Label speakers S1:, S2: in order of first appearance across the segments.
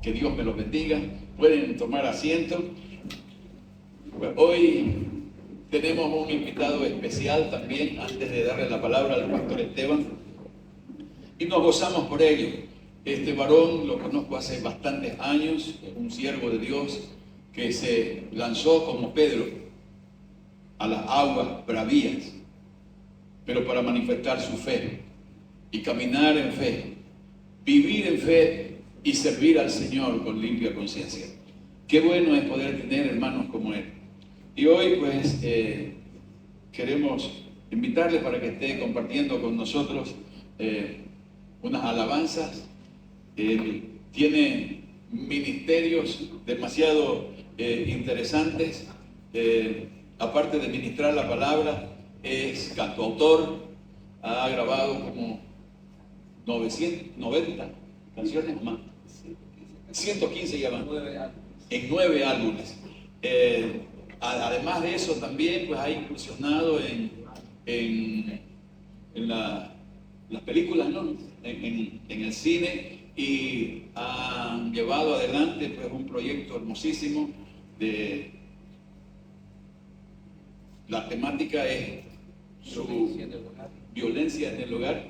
S1: Que Dios me los bendiga. Pueden tomar asiento. Hoy tenemos un invitado especial también, antes de darle la palabra al pastor Esteban, y nos gozamos por ello. Este varón lo conozco hace bastantes años, es un siervo de Dios que se lanzó como Pedro a las aguas bravías, pero para manifestar su fe y caminar en fe, vivir en fe y servir al Señor con limpia conciencia. Qué bueno es poder tener hermanos como él. Y hoy pues queremos invitarle para que esté compartiendo con nosotros unas alabanzas. Tiene ministerios demasiado interesantes. Aparte de ministrar la palabra, es cantautor. Ha grabado como 990 canciones o más. 115 ya van. En 9 álbumes. Además de eso también pues ha incursionado en las películas, ¿no? en el cine, y ha llevado adelante pues un proyecto hermosísimo. La temática es su violencia en el hogar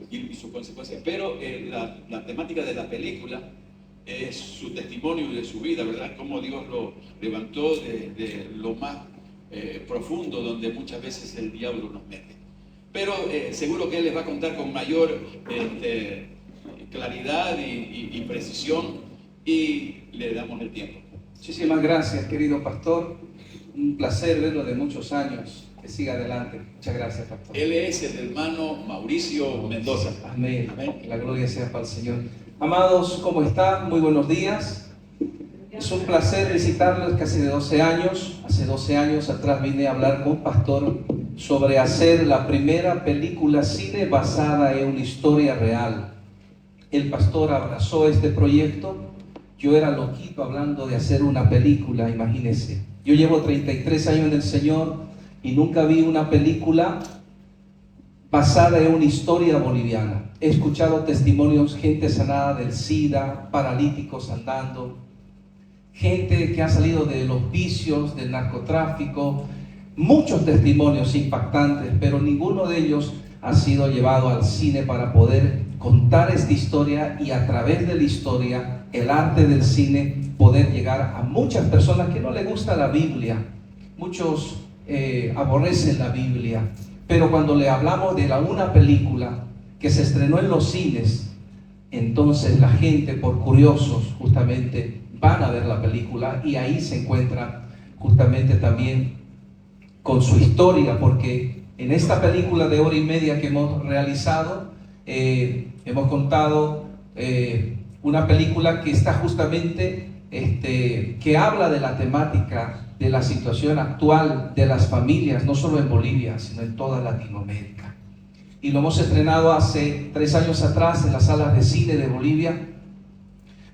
S1: y su consecuencia, pero la temática de la película es su testimonio de su vida, ¿verdad? Cómo Dios lo levantó de lo más profundo, donde muchas veces el diablo nos mete. Pero seguro que él les va a contar con mayor claridad y precisión, y le damos el tiempo.
S2: Muchísimas gracias, querido pastor. Un placer verlo de muchos años. Que siga adelante. Muchas gracias, pastor.
S1: Él es el hermano Mauricio Mendoza.
S2: Amén. Amén. Que la gloria sea para el Señor. Amados, ¿cómo están? Muy buenos días. Es un placer visitarles casi de 12 años. Hace 12 años atrás vine a hablar con pastor sobre hacer la primera película cine basada en una historia real. El pastor abrazó este proyecto. Yo era loquito hablando de hacer una película, imagínense. Yo llevo 33 años en el Señor y nunca vi una película basada en una historia boliviana. He escuchado testimonios, gente sanada del SIDA, paralíticos andando, gente que ha salido de los vicios, del narcotráfico, muchos testimonios impactantes, pero ninguno de ellos ha sido llevado al cine para poder contar esta historia, y a través de la historia, el arte del cine, poder llegar a muchas personas que no les gusta la Biblia. Muchos aborrecen la Biblia, pero cuando le hablamos de una película que se estrenó en los cines, entonces la gente, por curiosos, justamente van a ver la película, y ahí se encuentran justamente también con su historia, porque en esta película de 1 hora y media que hemos realizado, hemos contado una película que está justamente, que habla de la temática de la situación actual de las familias, no solo en Bolivia, sino en toda Latinoamérica. Y lo hemos estrenado hace 3 años atrás en las salas de cine de Bolivia.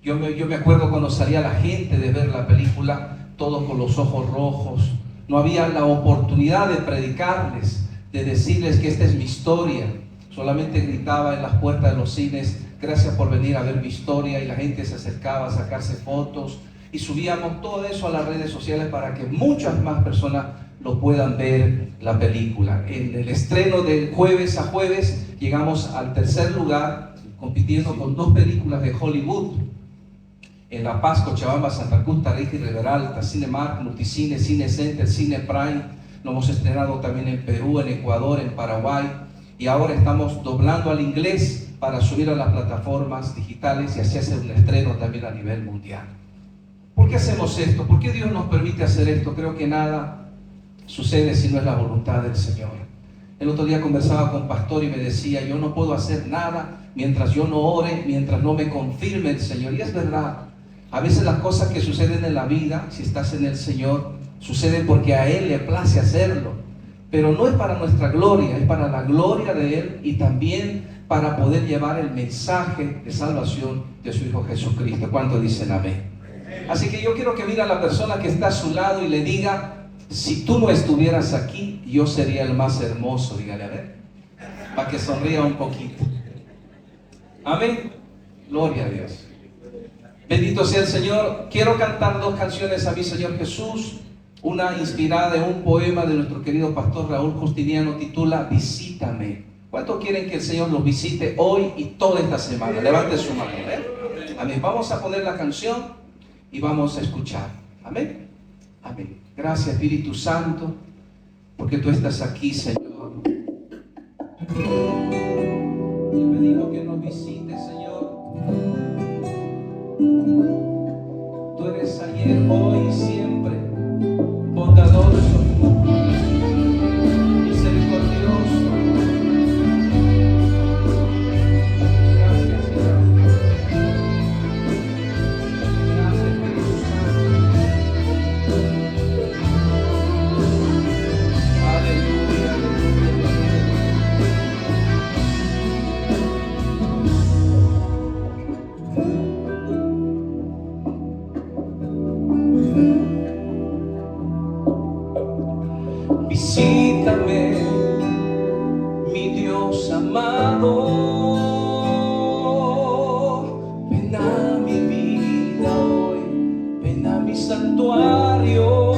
S2: Yo me acuerdo cuando salía la gente de ver la película, todos con los ojos rojos. No había la oportunidad de predicarles, de decirles que esta es mi historia. Solamente gritaba en las puertas de los cines: gracias por venir a ver mi historia, y la gente se acercaba a sacarse fotos, y subíamos todo eso a las redes sociales para que muchas más personas lo puedan ver la película. En el estreno de jueves a jueves llegamos al 3er lugar, compitiendo con 2 películas de Hollywood. En La Paz, Cochabamba, Santa Cruz, Tarija y Riberalta, Cinemark, Multicine, Cine Center, Cine Prime. Lo hemos estrenado también en Perú, en Ecuador, en Paraguay, y ahora estamos doblando al inglés para subir a las plataformas digitales y así hacer un estreno también a nivel mundial. ¿Por qué hacemos esto? ¿Por qué Dios nos permite hacer esto? Creo que nada sucede si no es la voluntad del Señor. El otro día conversaba con pastor y me decía: yo no puedo hacer nada mientras yo no ore, mientras no me confirme el Señor. Y es verdad. A veces las cosas que suceden en la vida, si estás en el Señor, suceden porque a Él le place hacerlo. Pero no es para nuestra gloria, es para la gloria de Él, y también para poder llevar el mensaje de salvación de su Hijo Jesucristo. ¿Cuántos dicen amén? Así que yo quiero que mire a la persona que está a su lado y le diga: si tú no estuvieras aquí, yo sería el más hermoso. Dígale, a ver, para que sonría un poquito. Amén. Gloria a Dios. Bendito sea el Señor. Quiero cantar dos canciones a mi Señor Jesús. Una inspirada en un poema de nuestro querido pastor Raúl Justiniano, titula Visítame. ¿Cuántos quieren que el Señor los visite hoy y toda esta semana? Levante su mano. Amén. Vamos a poner la canción y vamos a escuchar. Amén. Amén. Gracias, Espíritu Santo, porque tú estás aquí, Señor. Te pedimos que nos visites, Señor. Tú eres ayer, hoy y siempre, bondadoso, misericordioso. Gracias, Señor. Gracias, Espíritu Santo. Aleluya, visítame, mi Dios amado, ven a mi vida hoy, ven a mi santuario,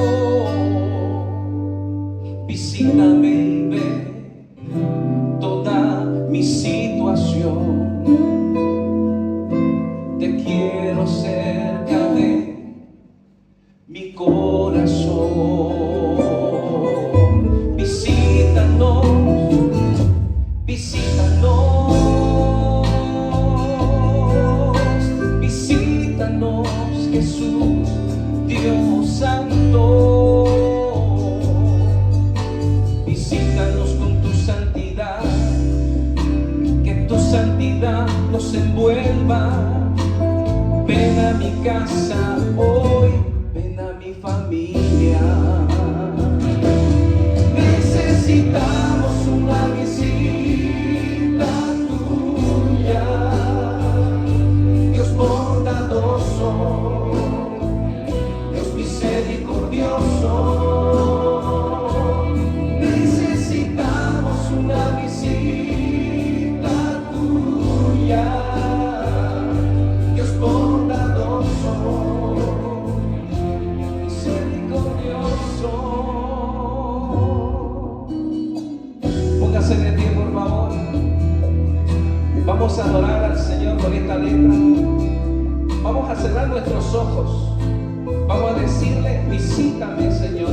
S2: visítame y ve toda mi situación, te quiero cerca de mi corazón. Visítanos, Jesús, Dios Santo. Visítanos con tu santidad, que tu santidad nos envuelva. Ven a mi casa hoy, ven a mi familia. Necesitamos una visita tuya, Dios bondadoso, Dios misericordioso. Necesitamos una visita tuya, Dios bondadoso, misericordioso. Póngase de pie, por favor. Vamos a adorar al Señor con esta letra. Vamos a cerrar nuestros ojos. Vamos a decirle: visítame, Señor.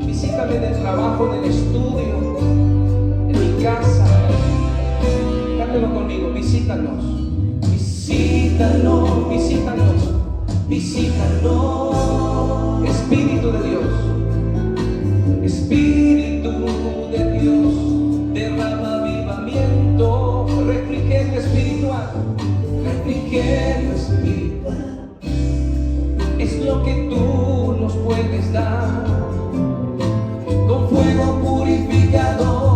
S2: Visítame en el trabajo, en el estudio, en mi casa. Cántelo conmigo: visítanos. Visítanos, visítanos, visítanos. Espíritu de Dios. Espíritu de Dios, derrama avivamiento, refrigerio espiritual, refrigerio espiritual, es lo que tú nos puedes dar, con fuego purificador.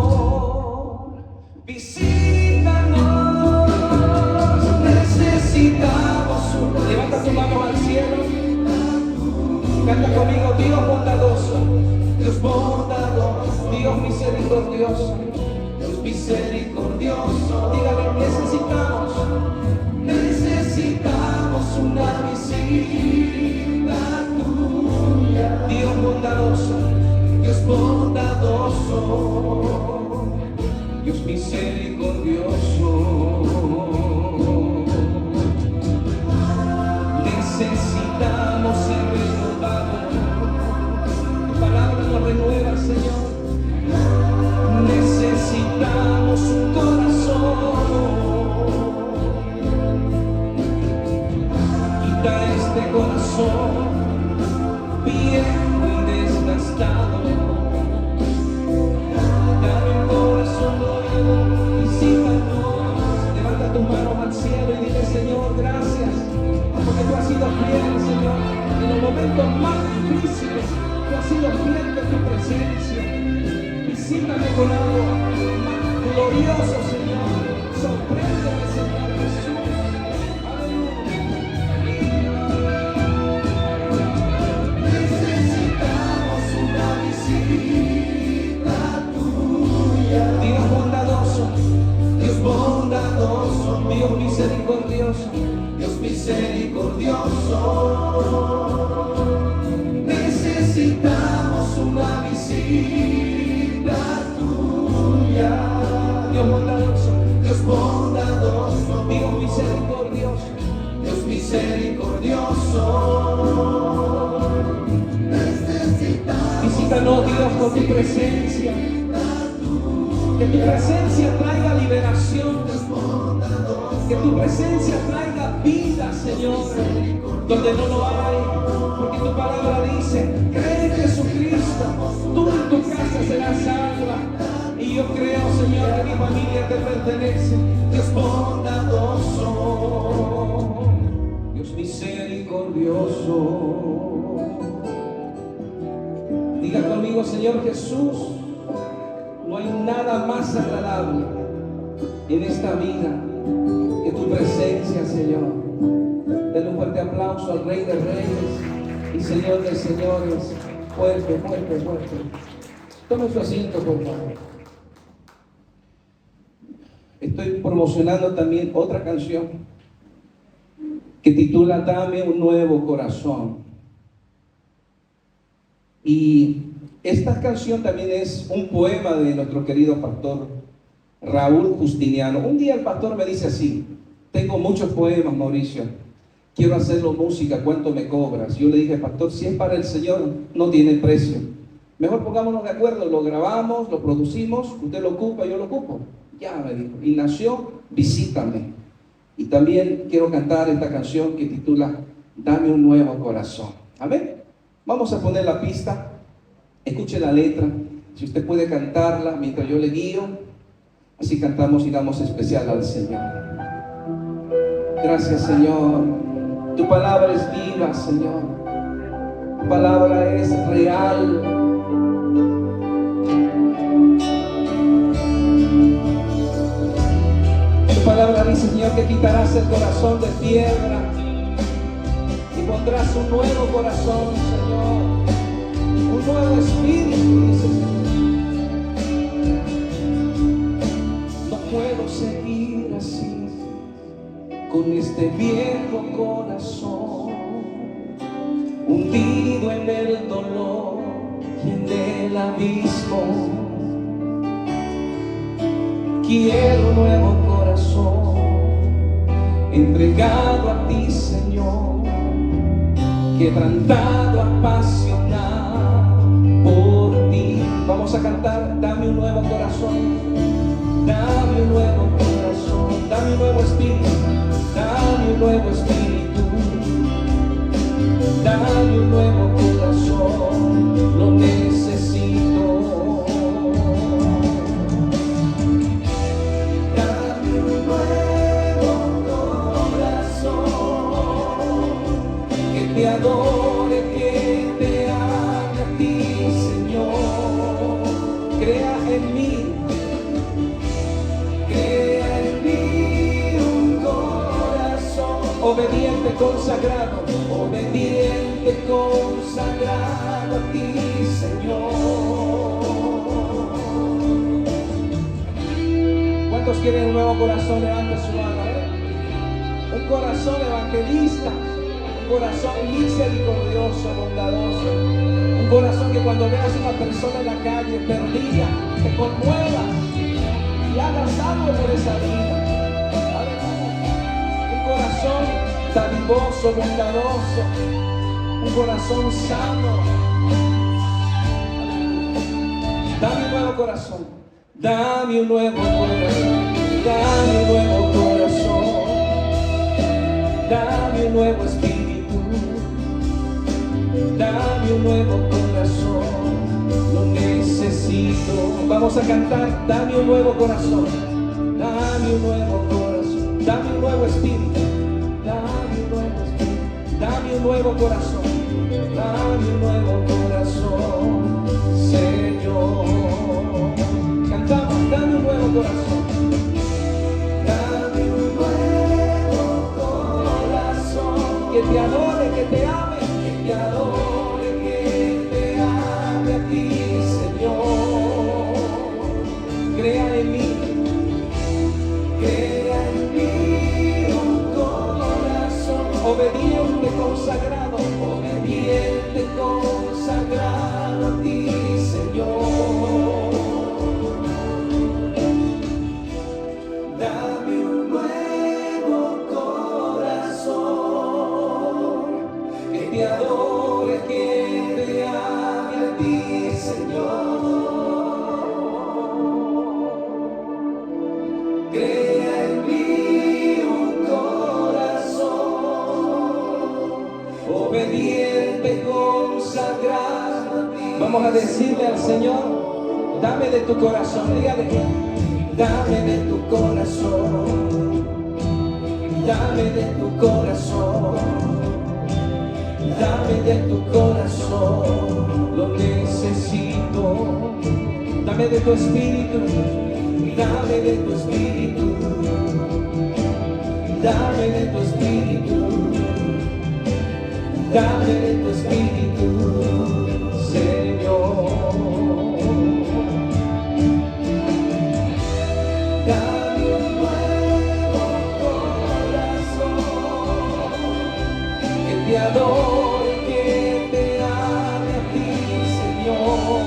S2: Visítanos, necesitamos una. Levanta tu mano al cielo, canta conmigo: Dios bondadoso, Dios bondadoso, Dios misericordioso, Dios misericordioso. Dígale: necesitamos una visita tuya. Dios bondadoso, Dios bondadoso, Dios misericordioso. Necesitamos ser renovados. Tu palabra nos renueva, Señor. Necesitamos un corazón. Quita este corazón viejo y desgastado. Dame un corazón nuevo. Visítanos. Levanta tus manos al cielo y dile: Señor, gracias, porque tú has sido fiel, Señor, en los momentos más difíciles. Tú has sido fiel de tu presencia. Visítame con algo más glorioso, Señor. Sorpréndeme, Señor Jesús. Aleluya. Necesitamos una visita tuya. Dios bondadoso, Dios bondadoso, Dios misericordioso, Dios misericordioso. Señor, tu presencia. Que tu presencia traiga liberación. Que tu presencia traiga vida, Señor, donde no lo hay. Porque tu palabra dice: cree en Jesucristo, tú y tu casa serás salva. Y yo creo, Señor, que mi familia te pertenece. Dios bondadoso, Dios misericordioso. Diga conmigo: Señor Jesús, no hay nada más agradable en esta vida que tu presencia, Señor. Denle un fuerte aplauso al Rey de Reyes y Señor de Señores. Fuerte, fuerte, fuerte. Tome su asiento, por favor. Estoy promocionando también otra canción que titula Dame un nuevo corazón. Y esta canción también es un poema de nuestro querido pastor Raúl Justiniano. Un día el pastor me dice así: tengo muchos poemas, Mauricio, quiero hacerlo música, ¿cuánto me cobras? Yo le dije: pastor, si es para el Señor, no tiene precio. Mejor pongámonos de acuerdo, lo grabamos, lo producimos, usted lo ocupa, yo lo ocupo. Ya, me dijo. Y nació Visítame. Y también quiero cantar esta canción que titula Dame un nuevo corazón. Amén. Vamos a poner la pista. Escuche la letra. Si usted puede cantarla mientras yo le guío, así cantamos y damos especial al Señor. Gracias, Señor. Tu palabra es viva, Señor. Tu palabra es real. Tu palabra dice, Señor, que quitarás el corazón de piedra y pondrás un nuevo corazón, Señor. Un nuevo espíritu, dice, no puedo seguir así con este viejo corazón, hundido en el dolor y en el abismo. Quiero un nuevo corazón entregado a ti, Señor, quebrantado, apasionado por ti. Vamos a cantar: dame un nuevo corazón, dame un nuevo corazón, dame un nuevo espíritu, dame un nuevo espíritu, dame un nuevo corazón, lo necesito. Dame un nuevo corazón que te adore, que te ame a ti, Señor. Crea en mí un corazón obediente, consagrado, obediente, consagrado a ti, Señor. ¿Cuántos quieren un nuevo corazón? Levante su mano, Un corazón evangelista, un corazón misericordioso, bondadoso, un corazón que cuando veas una persona en la calle perdida, te conmuevas y hagas algo por esa vida. Un corazón dadivoso, bondadoso, un corazón sano. Dame un nuevo corazón, dame un nuevo corazón, dame un nuevo corazón, dame un nuevo espíritu, dame un nuevo corazón, lo necesito. Vamos a cantar: dame un nuevo corazón, dame un nuevo corazón, dame un nuevo espíritu, dame un nuevo espíritu, dame un nuevo corazón, dame un nuevo corazón, Señor. Cantamos: dame un nuevo corazón, dame un nuevo corazón, que te adore, que te ame, que te adore, que te ame a ti, Señor. Crea en mí un corazón obediente, consagrado, obediente, consagrado a ti, Señor. Dame un nuevo corazón que te adore, que te ame a ti, Señor. Crea en mí un corazón obediente, consagrado a ti. Vamos a decirle al Señor, dame de tu corazón, dígale, dame de tu corazón, dame de tu corazón, dame de tu corazón, lo necesito. Dame de tu espíritu, dame de tu espíritu, dame de tu espíritu, dame de tu espíritu, Señor. Dame un nuevo corazón que te adore, que te ame a ti, Señor.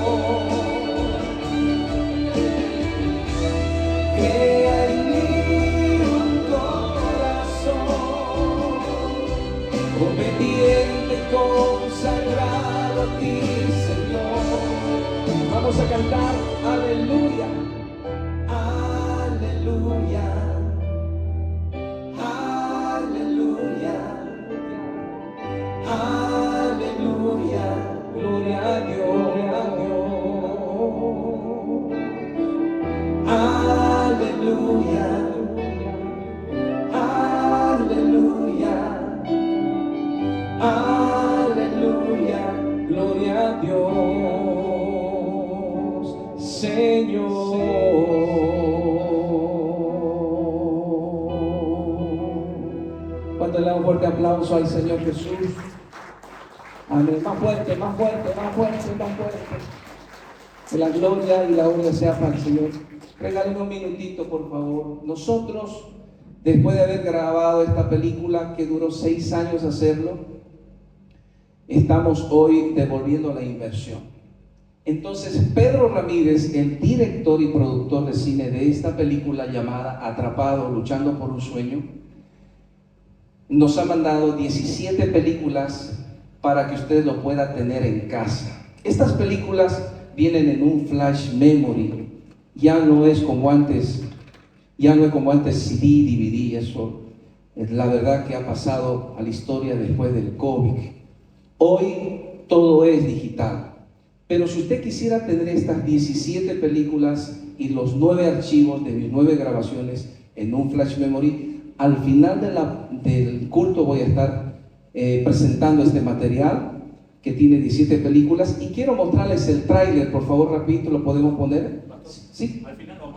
S2: Crea en mí un corazón obediente, consagrado a ti, Señor. Vamos a cantar, aleluya, aleluya, aleluya, aleluya, gloria a Dios, gloria a Dios. Aleluya, aleluya, aleluya, gloria a Dios, Señor. Cuando le da un fuerte aplauso al Señor Jesús. Amén. Más fuerte, más fuerte, más fuerte, más fuerte. Que la gloria y la honra sea para el Señor. Regáleme un minutito, por favor. Nosotros, después de haber grabado esta película que duró 6 años hacerlo, estamos hoy devolviendo la inversión. Entonces, Pedro Ramírez, el director y productor de cine de esta película llamada Atrapado, luchando por un sueño, nos ha mandado 17 películas para que usted lo pueda tener en casa. Estas películas vienen en un flash memory. Ya no es como antes, CD, DVD, eso es la verdad que ha pasado a la historia después del COVID. Hoy todo es digital, pero si usted quisiera tener estas 17 películas y los 9 archivos de mis 9 grabaciones en un flash memory, al final del culto voy a estar presentando este material que tiene 17 películas y quiero mostrarles el tráiler, por favor, rapidito, ¿lo podemos poner? ¿Sí?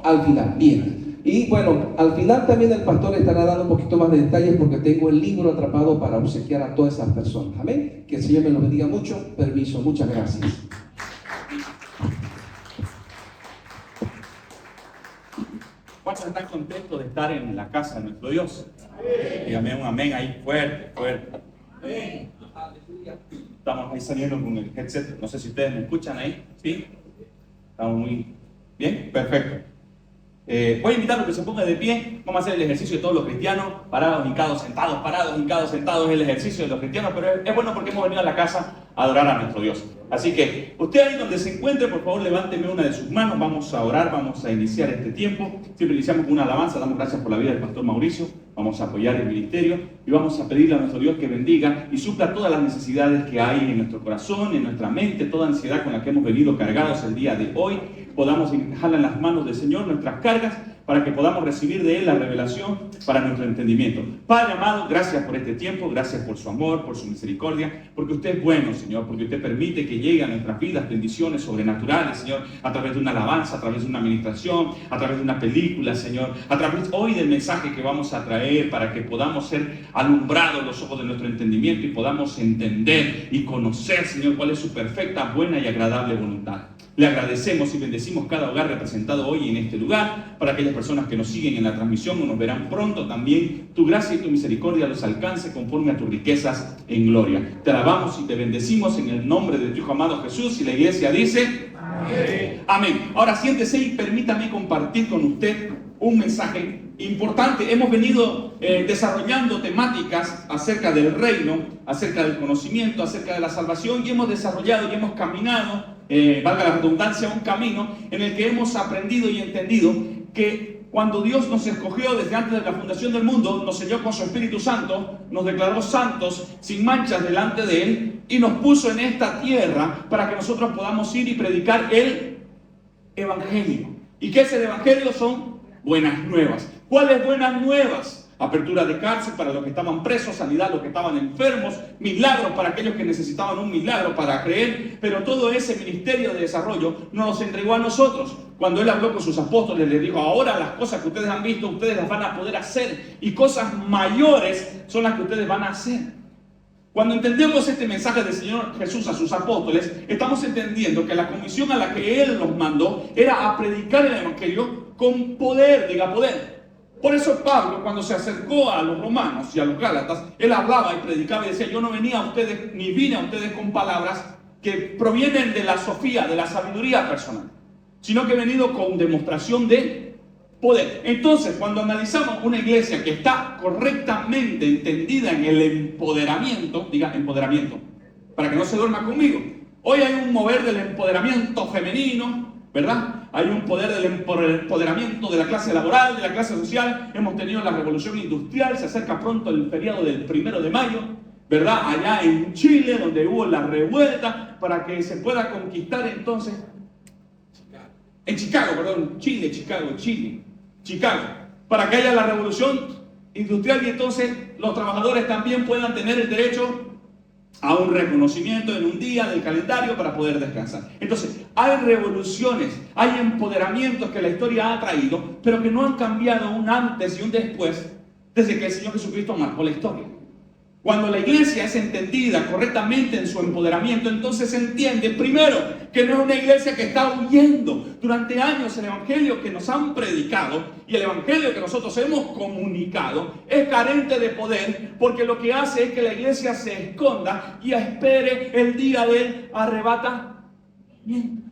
S2: Al final, bien. Y bueno, al final también el pastor estará dando un poquito más de detalles porque tengo el libro atrapado para obsequiar a todas esas personas. Amén. Que el Señor me lo bendiga mucho. Permiso, muchas gracias.
S3: ¿Cuántos están contentos de estar en la casa de nuestro Dios? Dígame un amén ahí fuerte, fuerte. Amén. Estamos ahí saliendo con el headset. No sé si ustedes me escuchan ahí. ¿Sí? Estamos muy bien. Perfecto. Voy a invitarlos a que se pongan de pie. Vamos a hacer el ejercicio de todos los cristianos. Parados, hincados, sentados, parados, hincados, sentados. Es el ejercicio de los cristianos, pero es bueno porque hemos venido a la casa a adorar a nuestro Dios. Así que usted ahí donde se encuentre, por favor, levánteme una de sus manos. Vamos a orar, vamos a iniciar este tiempo. Siempre iniciamos con una alabanza. Damos gracias por la vida del pastor Mauricio. Vamos a apoyar el ministerio y vamos a pedirle a nuestro Dios que bendiga y supla todas las necesidades que hay en nuestro corazón, en nuestra mente, toda ansiedad con la que hemos venido cargados el día de hoy. Podamos dejarla en las manos del Señor nuestras cargas para que podamos recibir de Él la revelación para nuestro entendimiento. Padre amado, gracias por este tiempo, gracias por su amor, por su misericordia, porque usted es bueno, Señor, porque usted permite que lleguen a nuestras vidas bendiciones sobrenaturales, Señor, a través de una alabanza, a través de una administración, a través de una película, Señor, a través hoy del mensaje que vamos a traer para que podamos ser alumbrados los ojos de nuestro entendimiento y podamos entender y conocer, Señor, cuál es su perfecta, buena y agradable voluntad. Le agradecemos y bendecimos cada hogar representado hoy en este lugar. Para aquellas personas que nos siguen en la transmisión o nos verán pronto también, tu gracia y tu misericordia los alcance conforme a tus riquezas en gloria. Te alabamos y te bendecimos en el nombre de tu Hijo amado Jesús, y la iglesia dice amén. Amén. Ahora siéntese y permítame compartir con usted un mensaje importante. Hemos venido desarrollando temáticas acerca del reino, acerca del conocimiento, acerca de la salvación, y hemos desarrollado y hemos caminado, valga la redundancia, un camino en el que hemos aprendido y entendido que cuando Dios nos escogió desde antes de la fundación del mundo, nos selló con su Espíritu Santo, nos declaró santos, sin manchas delante de Él, y nos puso en esta tierra para que nosotros podamos ir y predicar el Evangelio. ¿Y qué es el Evangelio? Son buenas nuevas. ¿Cuáles buenas nuevas? Apertura de cárcel para los que estaban presos, sanidad a los que estaban enfermos, milagros para aquellos que necesitaban un milagro para creer, pero todo ese ministerio de desarrollo nos los entregó a nosotros. Cuando Él habló con sus apóstoles, les dijo: ahora las cosas que ustedes han visto, ustedes las van a poder hacer, y cosas mayores son las que ustedes van a hacer. Cuando entendemos este mensaje del Señor Jesús a sus apóstoles, estamos entendiendo que la comisión a la que Él los mandó era a predicar el Evangelio con poder, diga poder. Por eso Pablo, cuando se acercó a los romanos y a los gálatas, él hablaba y predicaba y decía: yo no venía a ustedes, ni vine a ustedes con palabras que provienen de la sofía, de la sabiduría personal, sino que he venido con demostración de poder. Entonces, cuando analizamos una iglesia que está correctamente entendida en el empoderamiento, diga empoderamiento, para que no se duerma conmigo. Hoy hay un mover del empoderamiento femenino, ¿verdad? Hay un poder del empoderamiento de la clase laboral, de la clase social. Hemos tenido la revolución industrial, se acerca pronto el feriado del 1 de mayo, ¿verdad? Allá en Chile, donde hubo la revuelta para que se pueda conquistar entonces Chicago, para que haya la revolución industrial y entonces los trabajadores también puedan tener el derecho a un reconocimiento en un día del calendario para poder descansar. Entonces, hay revoluciones, hay empoderamientos que la historia ha traído, pero que no han cambiado un antes y un después desde que el Señor Jesucristo marcó la historia. Cuando la iglesia es entendida correctamente en su empoderamiento, entonces se entiende, primero, que no es una iglesia que está huyendo. Durante años el evangelio que nos han predicado y el evangelio que nosotros hemos comunicado es carente de poder, porque lo que hace es que la iglesia se esconda y espere el día del arrebatamiento.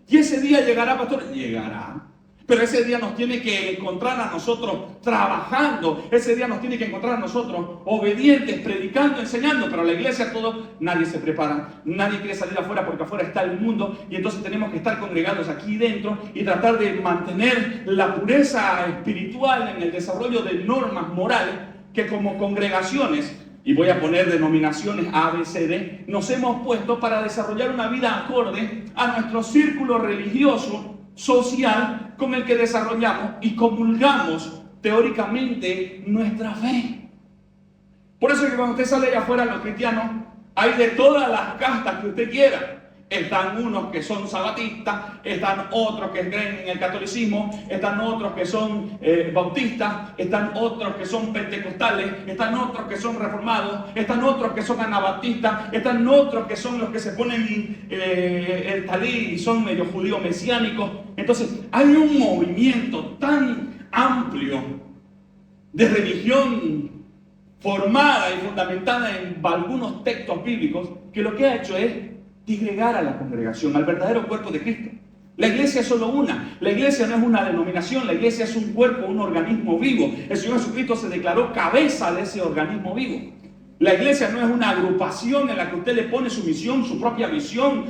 S3: Y ese día llegará, pastor, llegará. Pero ese día nos tiene que encontrar a nosotros trabajando. Ese día nos tiene que encontrar a nosotros obedientes, predicando, enseñando. Pero la iglesia, nadie se prepara. Nadie quiere salir afuera porque afuera está el mundo. Y entonces tenemos que estar congregados aquí dentro y tratar de mantener la pureza espiritual en el desarrollo de normas morales que como congregaciones, y voy a poner denominaciones A, B, C, D, nos hemos puesto para desarrollar una vida acorde a nuestro círculo religioso, social, con el que desarrollamos y comulgamos teóricamente nuestra fe. Por eso es que cuando usted sale allá afuera, los cristianos, hay de todas las castas que usted quiera. Están unos que son sabatistas, están otros que creen en el catolicismo, están otros que son bautistas, están otros que son pentecostales, están otros que son reformados, están otros que son anabaptistas, están otros que son los que se ponen el talí y son medio judíos mesiánicos. Entonces hay un movimiento tan amplio de religión formada y fundamentada en algunos textos bíblicos que lo que ha hecho es disgregar a la congregación, al verdadero cuerpo de Cristo. La iglesia es solo una. La iglesia no es una denominación, la iglesia es un cuerpo, un organismo vivo. El Señor Jesucristo se declaró cabeza de ese organismo vivo. La iglesia no es una agrupación en la que usted le pone su misión, su propia visión,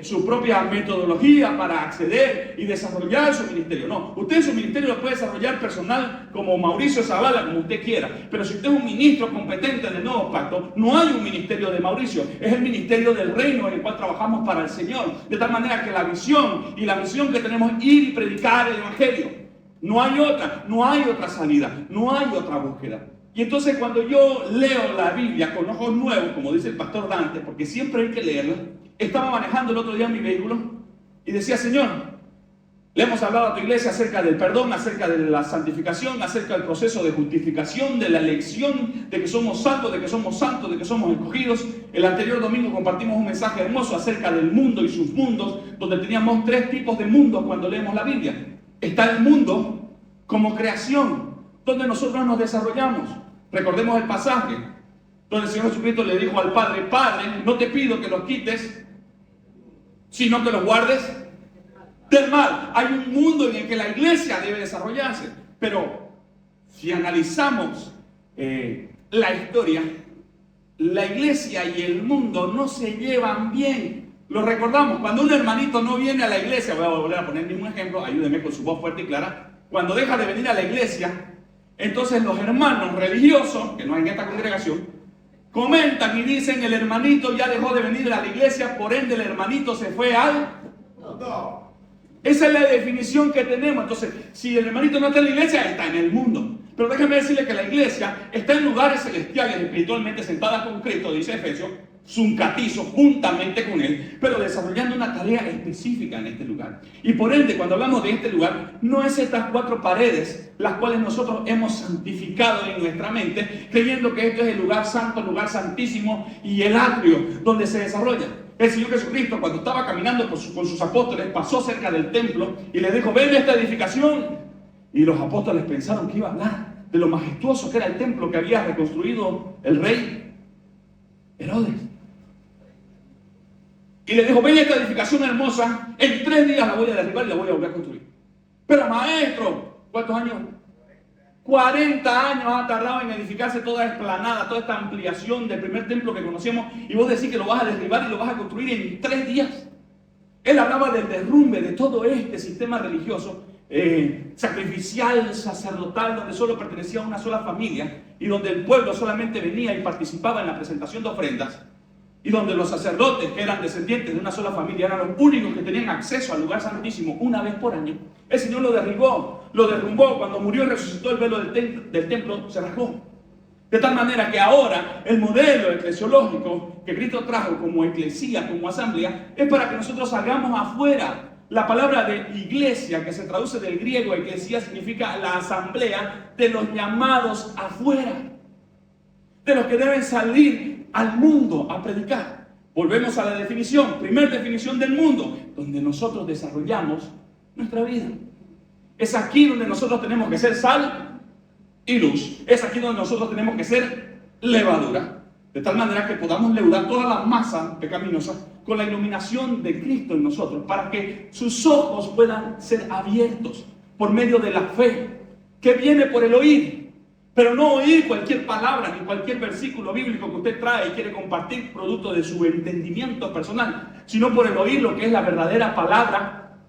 S3: su propia metodología para acceder y desarrollar su ministerio. No, usted su ministerio lo puede desarrollar personal como Mauricio Zavala, como usted quiera. Pero si usted es un ministro competente en el nuevo pacto, no hay un ministerio de Mauricio. Es el ministerio del reino en el cual trabajamos para el Señor. De tal manera que la visión y la misión que tenemos es ir y predicar el evangelio. No hay otra salida, no hay otra búsqueda. Y entonces cuando yo leo la Biblia con ojos nuevos, como dice el pastor Dante, porque siempre hay que leerla, estaba manejando el otro día mi vehículo y decía: Señor, le hemos hablado a tu iglesia acerca del perdón, acerca de la santificación, acerca del proceso de justificación, de la elección, de que somos salvos, de que somos santos, de que somos escogidos. El anterior domingo compartimos un mensaje hermoso acerca del mundo y sus mundos, donde teníamos 3 tipos de mundos cuando leemos la Biblia. Está el mundo como creación, donde nosotros nos desarrollamos. Recordemos el pasaje donde el Señor Jesucristo le dijo al Padre: Padre, no te pido que los quites, sino que los guardes del mal. Hay un mundo en el que la iglesia debe desarrollarse. Pero si analizamos la historia, la iglesia y el mundo no se llevan bien. Lo recordamos, cuando un hermanito no viene a la iglesia, voy a volver a poner el mismo ejemplo, ayúdeme con su voz fuerte y clara. cuando deja de venir a la iglesia, entonces los hermanos religiosos, que no hay en esta congregación, comentan y dicen: el hermanito ya dejó de venir a la iglesia, por ende el hermanito se fue al mundo. Esa es la definición que tenemos. Entonces, si el hermanito no está en la iglesia, está en el mundo. Pero déjenme decirle que la iglesia está en lugares celestiales, espiritualmente sentada con Cristo, dice Efesios, suncatizo juntamente con Él, pero desarrollando una tarea específica en este lugar. Y por ende, cuando hablamos de este lugar, no es estas 4 paredes las cuales nosotros hemos santificado en nuestra mente, creyendo que esto es el lugar santo, el lugar santísimo y el atrio donde se desarrolla. El Señor Jesucristo, cuando estaba caminando con sus apóstoles, pasó cerca del templo y les dijo: ven a esta edificación. Y los apóstoles pensaron que iba a hablar de lo majestuoso que era el templo que había reconstruido el rey Herodes. Y le dijo: ven a esta edificación hermosa, en 3 días la voy a derribar y la voy a volver a construir. Pero maestro, ¿cuántos años? 40 años ha tardado en edificarse toda esta explanada, toda esta ampliación del primer templo que conocemos, y vos decís que lo vas a derribar y lo vas a construir en 3 días. Él hablaba del derrumbe de todo este sistema religioso, sacrificial, sacerdotal, donde solo pertenecía a una sola familia y donde el pueblo solamente venía y participaba en la presentación de ofrendas, y donde los sacerdotes, que eran descendientes de una sola familia, eran los únicos que tenían acceso al lugar santísimo una vez por año. El Señor lo derrumbó. Cuando murió y resucitó, el velo del templo se rasgó. De tal manera que ahora el modelo eclesiológico que Cristo trajo como eclesía, como asamblea, es para que nosotros salgamos afuera. La palabra de iglesia, que se traduce del griego eclesía, significa la asamblea de los llamados afuera, de los que deben salir al mundo a predicar. Volvemos a la definición, primera definición del mundo, donde nosotros desarrollamos nuestra vida. Es aquí donde nosotros tenemos que ser sal y luz. Es aquí donde nosotros tenemos que ser levadura, de tal manera que podamos leudar toda la masa pecaminosa con la iluminación de Cristo en nosotros, para que sus ojos puedan ser abiertos por medio de la fe, que viene por el oír. Pero no oír cualquier palabra ni cualquier versículo bíblico que usted trae y quiere compartir producto de su entendimiento personal, sino por el oír lo que es la verdadera palabra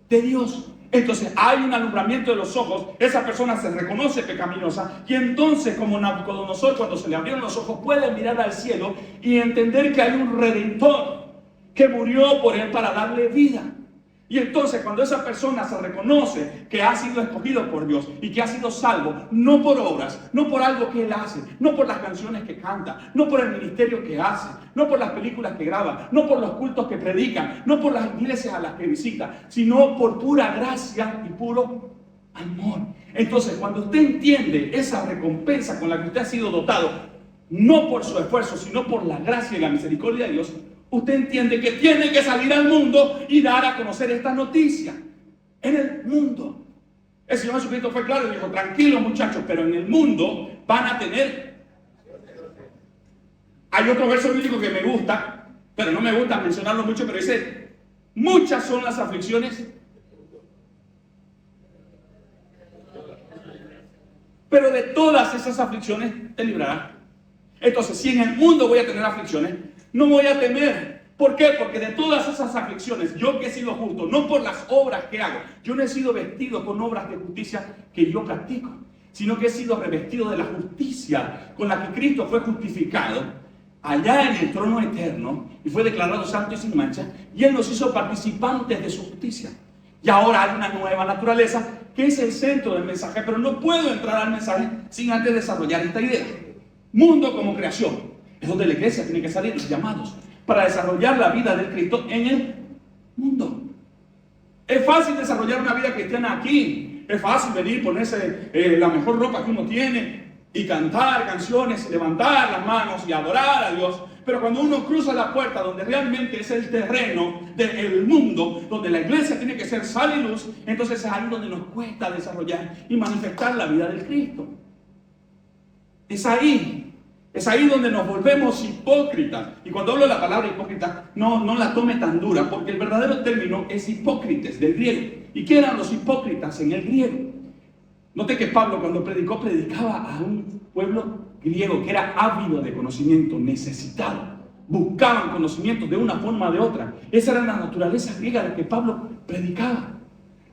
S3: de Dios. Entonces hay un alumbramiento de los ojos, esa persona se reconoce pecaminosa, y entonces, como Nabucodonosor, cuando se le abrieron los ojos, puede mirar al cielo y entender que hay un Redentor que murió por él para darle vida. Y entonces, cuando esa persona se reconoce que ha sido escogido por Dios y que ha sido salvo, no por obras, no por algo que él hace, no por las canciones que canta, no por el ministerio que hace, no por las películas que graba, no por los cultos que predica, no por las iglesias a las que visita, sino por pura gracia y puro amor. Entonces, cuando usted entiende esa recompensa con la que usted ha sido dotado, no por su esfuerzo, sino por la gracia y la misericordia de Dios, usted entiende que tiene que salir al mundo y dar a conocer esta noticia en el mundo. El Señor Jesucristo fue claro y dijo: tranquilos muchachos, pero en el mundo van a tener... Hay otro verso bíblico que me gusta, pero no me gusta mencionarlo mucho, pero dice: muchas son las aflicciones, pero de todas esas aflicciones te librará. Entonces, si en el mundo voy a tener aflicciones, no voy a temer. ¿Por qué? Porque de todas esas aflicciones, yo que he sido justo, no por las obras que hago, yo no he sido vestido con obras de justicia que yo practico, sino que he sido revestido de la justicia con la que Cristo fue justificado allá en el trono eterno y fue declarado santo y sin mancha, y Él nos hizo participantes de su justicia. Y ahora hay una nueva naturaleza que es el centro del mensaje, pero no puedo entrar al mensaje sin antes desarrollar esta idea. Mundo como creación. Es donde la iglesia tiene que salir, los llamados, para desarrollar la vida del Cristo en el mundo. Es fácil desarrollar una vida cristiana aquí. Es fácil venir, ponerse la mejor ropa que uno tiene y cantar canciones y levantar las manos y adorar a Dios. Pero cuando uno cruza la puerta donde realmente es el terreno del mundo, donde la iglesia tiene que ser sal y luz, entonces es ahí donde nos cuesta desarrollar y manifestar la vida del Cristo. Es ahí donde nos volvemos hipócritas. Y cuando hablo de la palabra hipócrita, no la tome tan dura, porque el verdadero término es hipócrites, del griego. ¿Y qué eran los hipócritas en el griego? Note que Pablo, cuando predicaba a un pueblo griego que era ávido de conocimiento, necesitado. Buscaban conocimiento de una forma o de otra. Esa era la naturaleza griega a la que Pablo predicaba.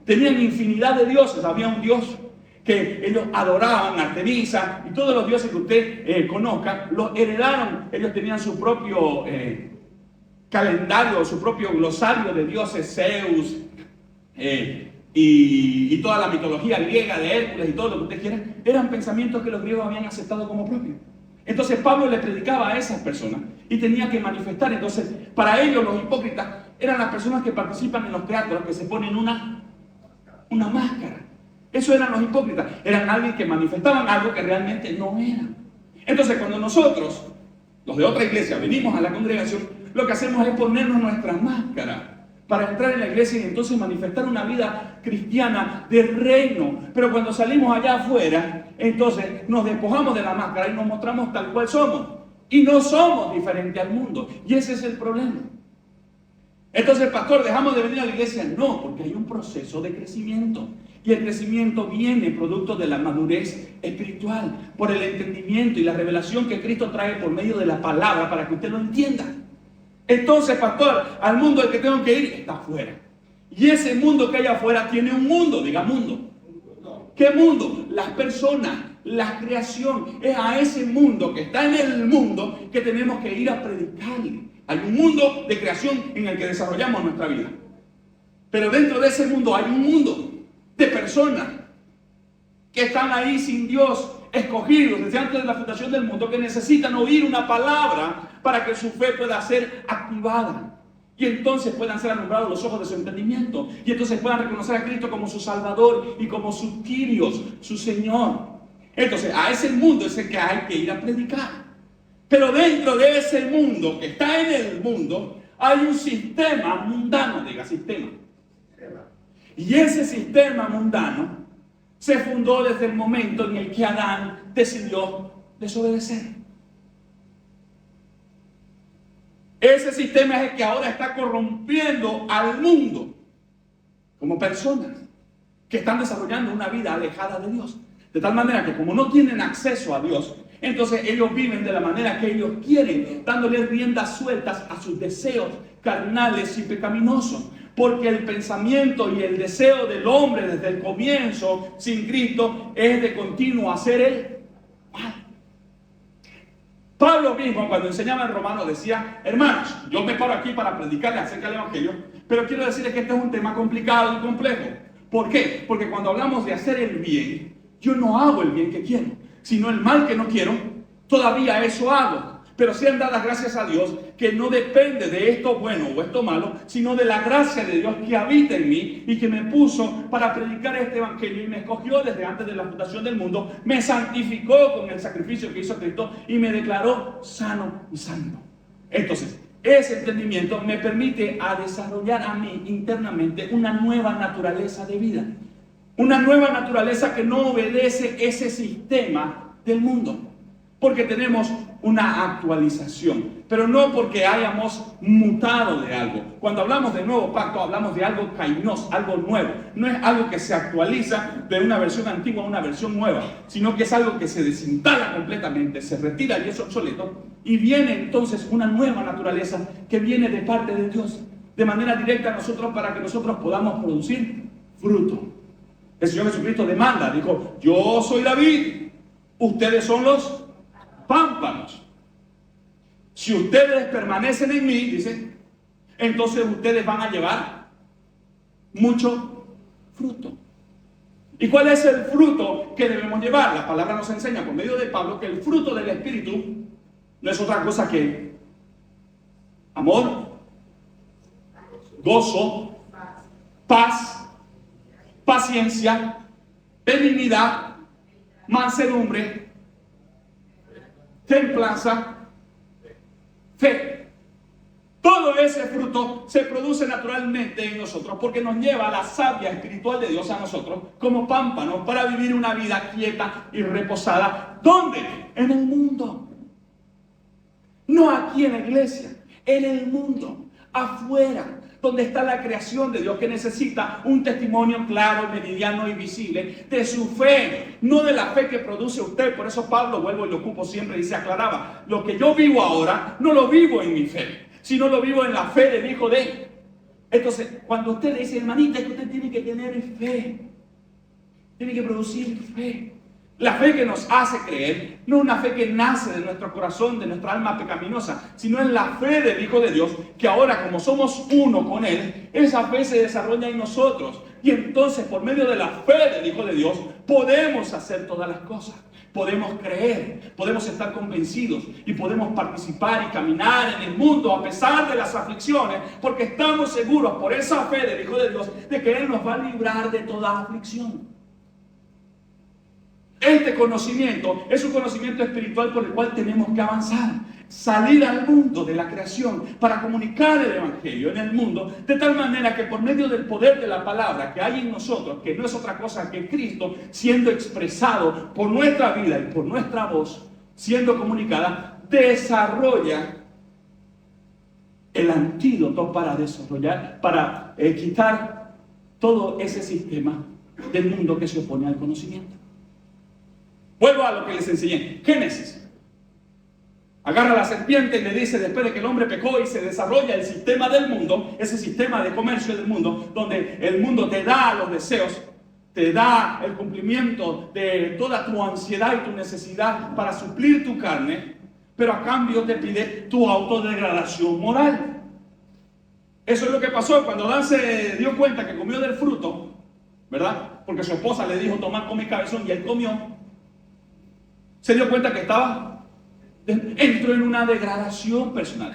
S3: Tenían infinidad de dioses. Había un dios que ellos adoraban, Artemisa, y todos los dioses que usted conozca, los heredaron. Ellos tenían su propio calendario, su propio glosario de dioses, Zeus, y toda la mitología griega de Hércules y todo lo que usted quiera. Eran pensamientos que los griegos habían aceptado como propios. Entonces Pablo le predicaba a esas personas y tenía que manifestar. Entonces, para ellos los hipócritas eran las personas que participan en los teatros, que se ponen una máscara. Eso eran los hipócritas. Eran alguien que manifestaban algo que realmente no eran. Entonces, cuando nosotros, los de otra iglesia, venimos a la congregación, lo que hacemos es ponernos nuestra máscara para entrar en la iglesia y entonces manifestar una vida cristiana del reino. Pero cuando salimos allá afuera, entonces nos despojamos de la máscara y nos mostramos tal cual somos. Y no somos diferentes al mundo. Y ese es el problema. Entonces, pastor, ¿dejamos de venir a la iglesia? No, porque hay un proceso de crecimiento. Y el crecimiento viene producto de la madurez espiritual, por el entendimiento y la revelación que Cristo trae por medio de la palabra para que usted lo entienda. Entonces, pastor, al mundo al que tengo que ir está afuera. Y ese mundo que hay afuera tiene un mundo, diga mundo. ¿Qué mundo? Las personas, la creación. Es a ese mundo que está en el mundo que tenemos que ir a predicarle. Hay un mundo de creación en el que desarrollamos nuestra vida. Pero dentro de ese mundo hay un mundo de personas que están ahí sin Dios, escogidos desde antes de la fundación del mundo, que necesitan oír una palabra para que su fe pueda ser activada. Y entonces puedan ser alumbrados los ojos de su entendimiento. Y entonces puedan reconocer a Cristo como su Salvador y como su Kyrios, su Señor. Entonces, a ese mundo es el que hay que ir a predicar. Pero dentro de ese mundo, que está en el mundo, hay un sistema mundano, diga sistema. Y ese sistema mundano se fundó desde el momento en el que Adán decidió desobedecer. Ese sistema es el que ahora está corrompiendo al mundo como personas que están desarrollando una vida alejada de Dios. De tal manera que como no tienen acceso a Dios, entonces ellos viven de la manera que ellos quieren, dándole riendas sueltas a sus deseos carnales y pecaminosos. Porque el pensamiento y el deseo del hombre desde el comienzo sin Cristo es de continuo hacer el mal. Pablo mismo, cuando enseñaba en Romanos, decía: hermanos, yo me paro aquí para predicarles acerca del Evangelio, pero quiero decirles que este es un tema complicado y complejo. ¿Por qué? Porque cuando hablamos de hacer el bien, yo no hago el bien que quiero, sino el mal que no quiero, todavía eso hago. Pero sean dadas gracias a Dios que no depende de esto bueno o esto malo, sino de la gracia de Dios que habita en mí y que me puso para predicar este evangelio y me escogió desde antes de la fundación del mundo, me santificó con el sacrificio que hizo Cristo y me declaró sano y santo. Entonces, ese entendimiento me permite a desarrollar a mí internamente una nueva naturaleza de vida. Una nueva naturaleza que no obedece ese sistema del mundo. Porque tenemos una actualización, pero no porque hayamos mutado de algo. Cuando hablamos de nuevo pacto, hablamos de algo kainos, algo nuevo. No es algo que se actualiza de una versión antigua a una versión nueva, sino que es algo que se desinstala completamente, se retira y es obsoleto, y viene entonces una nueva naturaleza que viene de parte de Dios, de manera directa a nosotros para que nosotros podamos producir fruto. El Señor Jesucristo demanda, dijo: yo soy la vid, ustedes son los pámpanos. Si ustedes permanecen en mí, dice, entonces ustedes van a llevar mucho fruto. ¿Y cuál es el fruto que debemos llevar? La palabra nos enseña por medio de Pablo que el fruto del Espíritu no es otra cosa que amor, gozo, paz, paciencia, benignidad, mansedumbre, templanza, fe. Todo ese fruto se produce naturalmente en nosotros porque nos lleva a la savia espiritual de Dios a nosotros como pámpanos para vivir una vida quieta y reposada. ¿Dónde? En el mundo. No aquí en la iglesia, en el mundo, afuera, donde está la creación de Dios que necesita un testimonio claro, meridiano y visible de su fe, no de la fe que produce usted. Por eso Pablo, vuelvo y lo ocupo siempre y se aclaraba: lo que yo vivo ahora no lo vivo en mi fe, sino lo vivo en la fe del Hijo de Entonces, cuando usted dice, hermanita, es que usted tiene que tener fe, tiene que producir fe. La fe que nos hace creer, no una fe que nace de nuestro corazón, de nuestra alma pecaminosa, sino es la fe del Hijo de Dios, que ahora como somos uno con Él, esa fe se desarrolla en nosotros. Y entonces, por medio de la fe del Hijo de Dios, podemos hacer todas las cosas. Podemos creer, podemos estar convencidos y podemos participar y caminar en el mundo a pesar de las aflicciones, porque estamos seguros por esa fe del Hijo de Dios de que Él nos va a librar de toda aflicción. Este conocimiento es un conocimiento espiritual por el cual tenemos que avanzar, salir al mundo de la creación para comunicar el Evangelio en el mundo, de tal manera que por medio del poder de la palabra que hay en nosotros, que no es otra cosa que Cristo siendo expresado por nuestra vida y por nuestra voz, siendo comunicada, desarrolla el antídoto para desarrollar, para quitar todo ese sistema del mundo que se opone al conocimiento. Vuelvo a lo que les enseñé. Génesis. Agarra a la serpiente y le dice, después de que el hombre pecó y se desarrolla el sistema del mundo, ese sistema de comercio del mundo, donde el mundo te da los deseos, te da el cumplimiento de toda tu ansiedad y tu necesidad para suplir tu carne, pero a cambio te pide tu autodegradación moral. Eso es lo que pasó cuando Adán se dio cuenta que comió del fruto, ¿verdad? Porque su esposa le dijo, toma, come cabezón, y él comió. Se dio cuenta que entró en una degradación personal.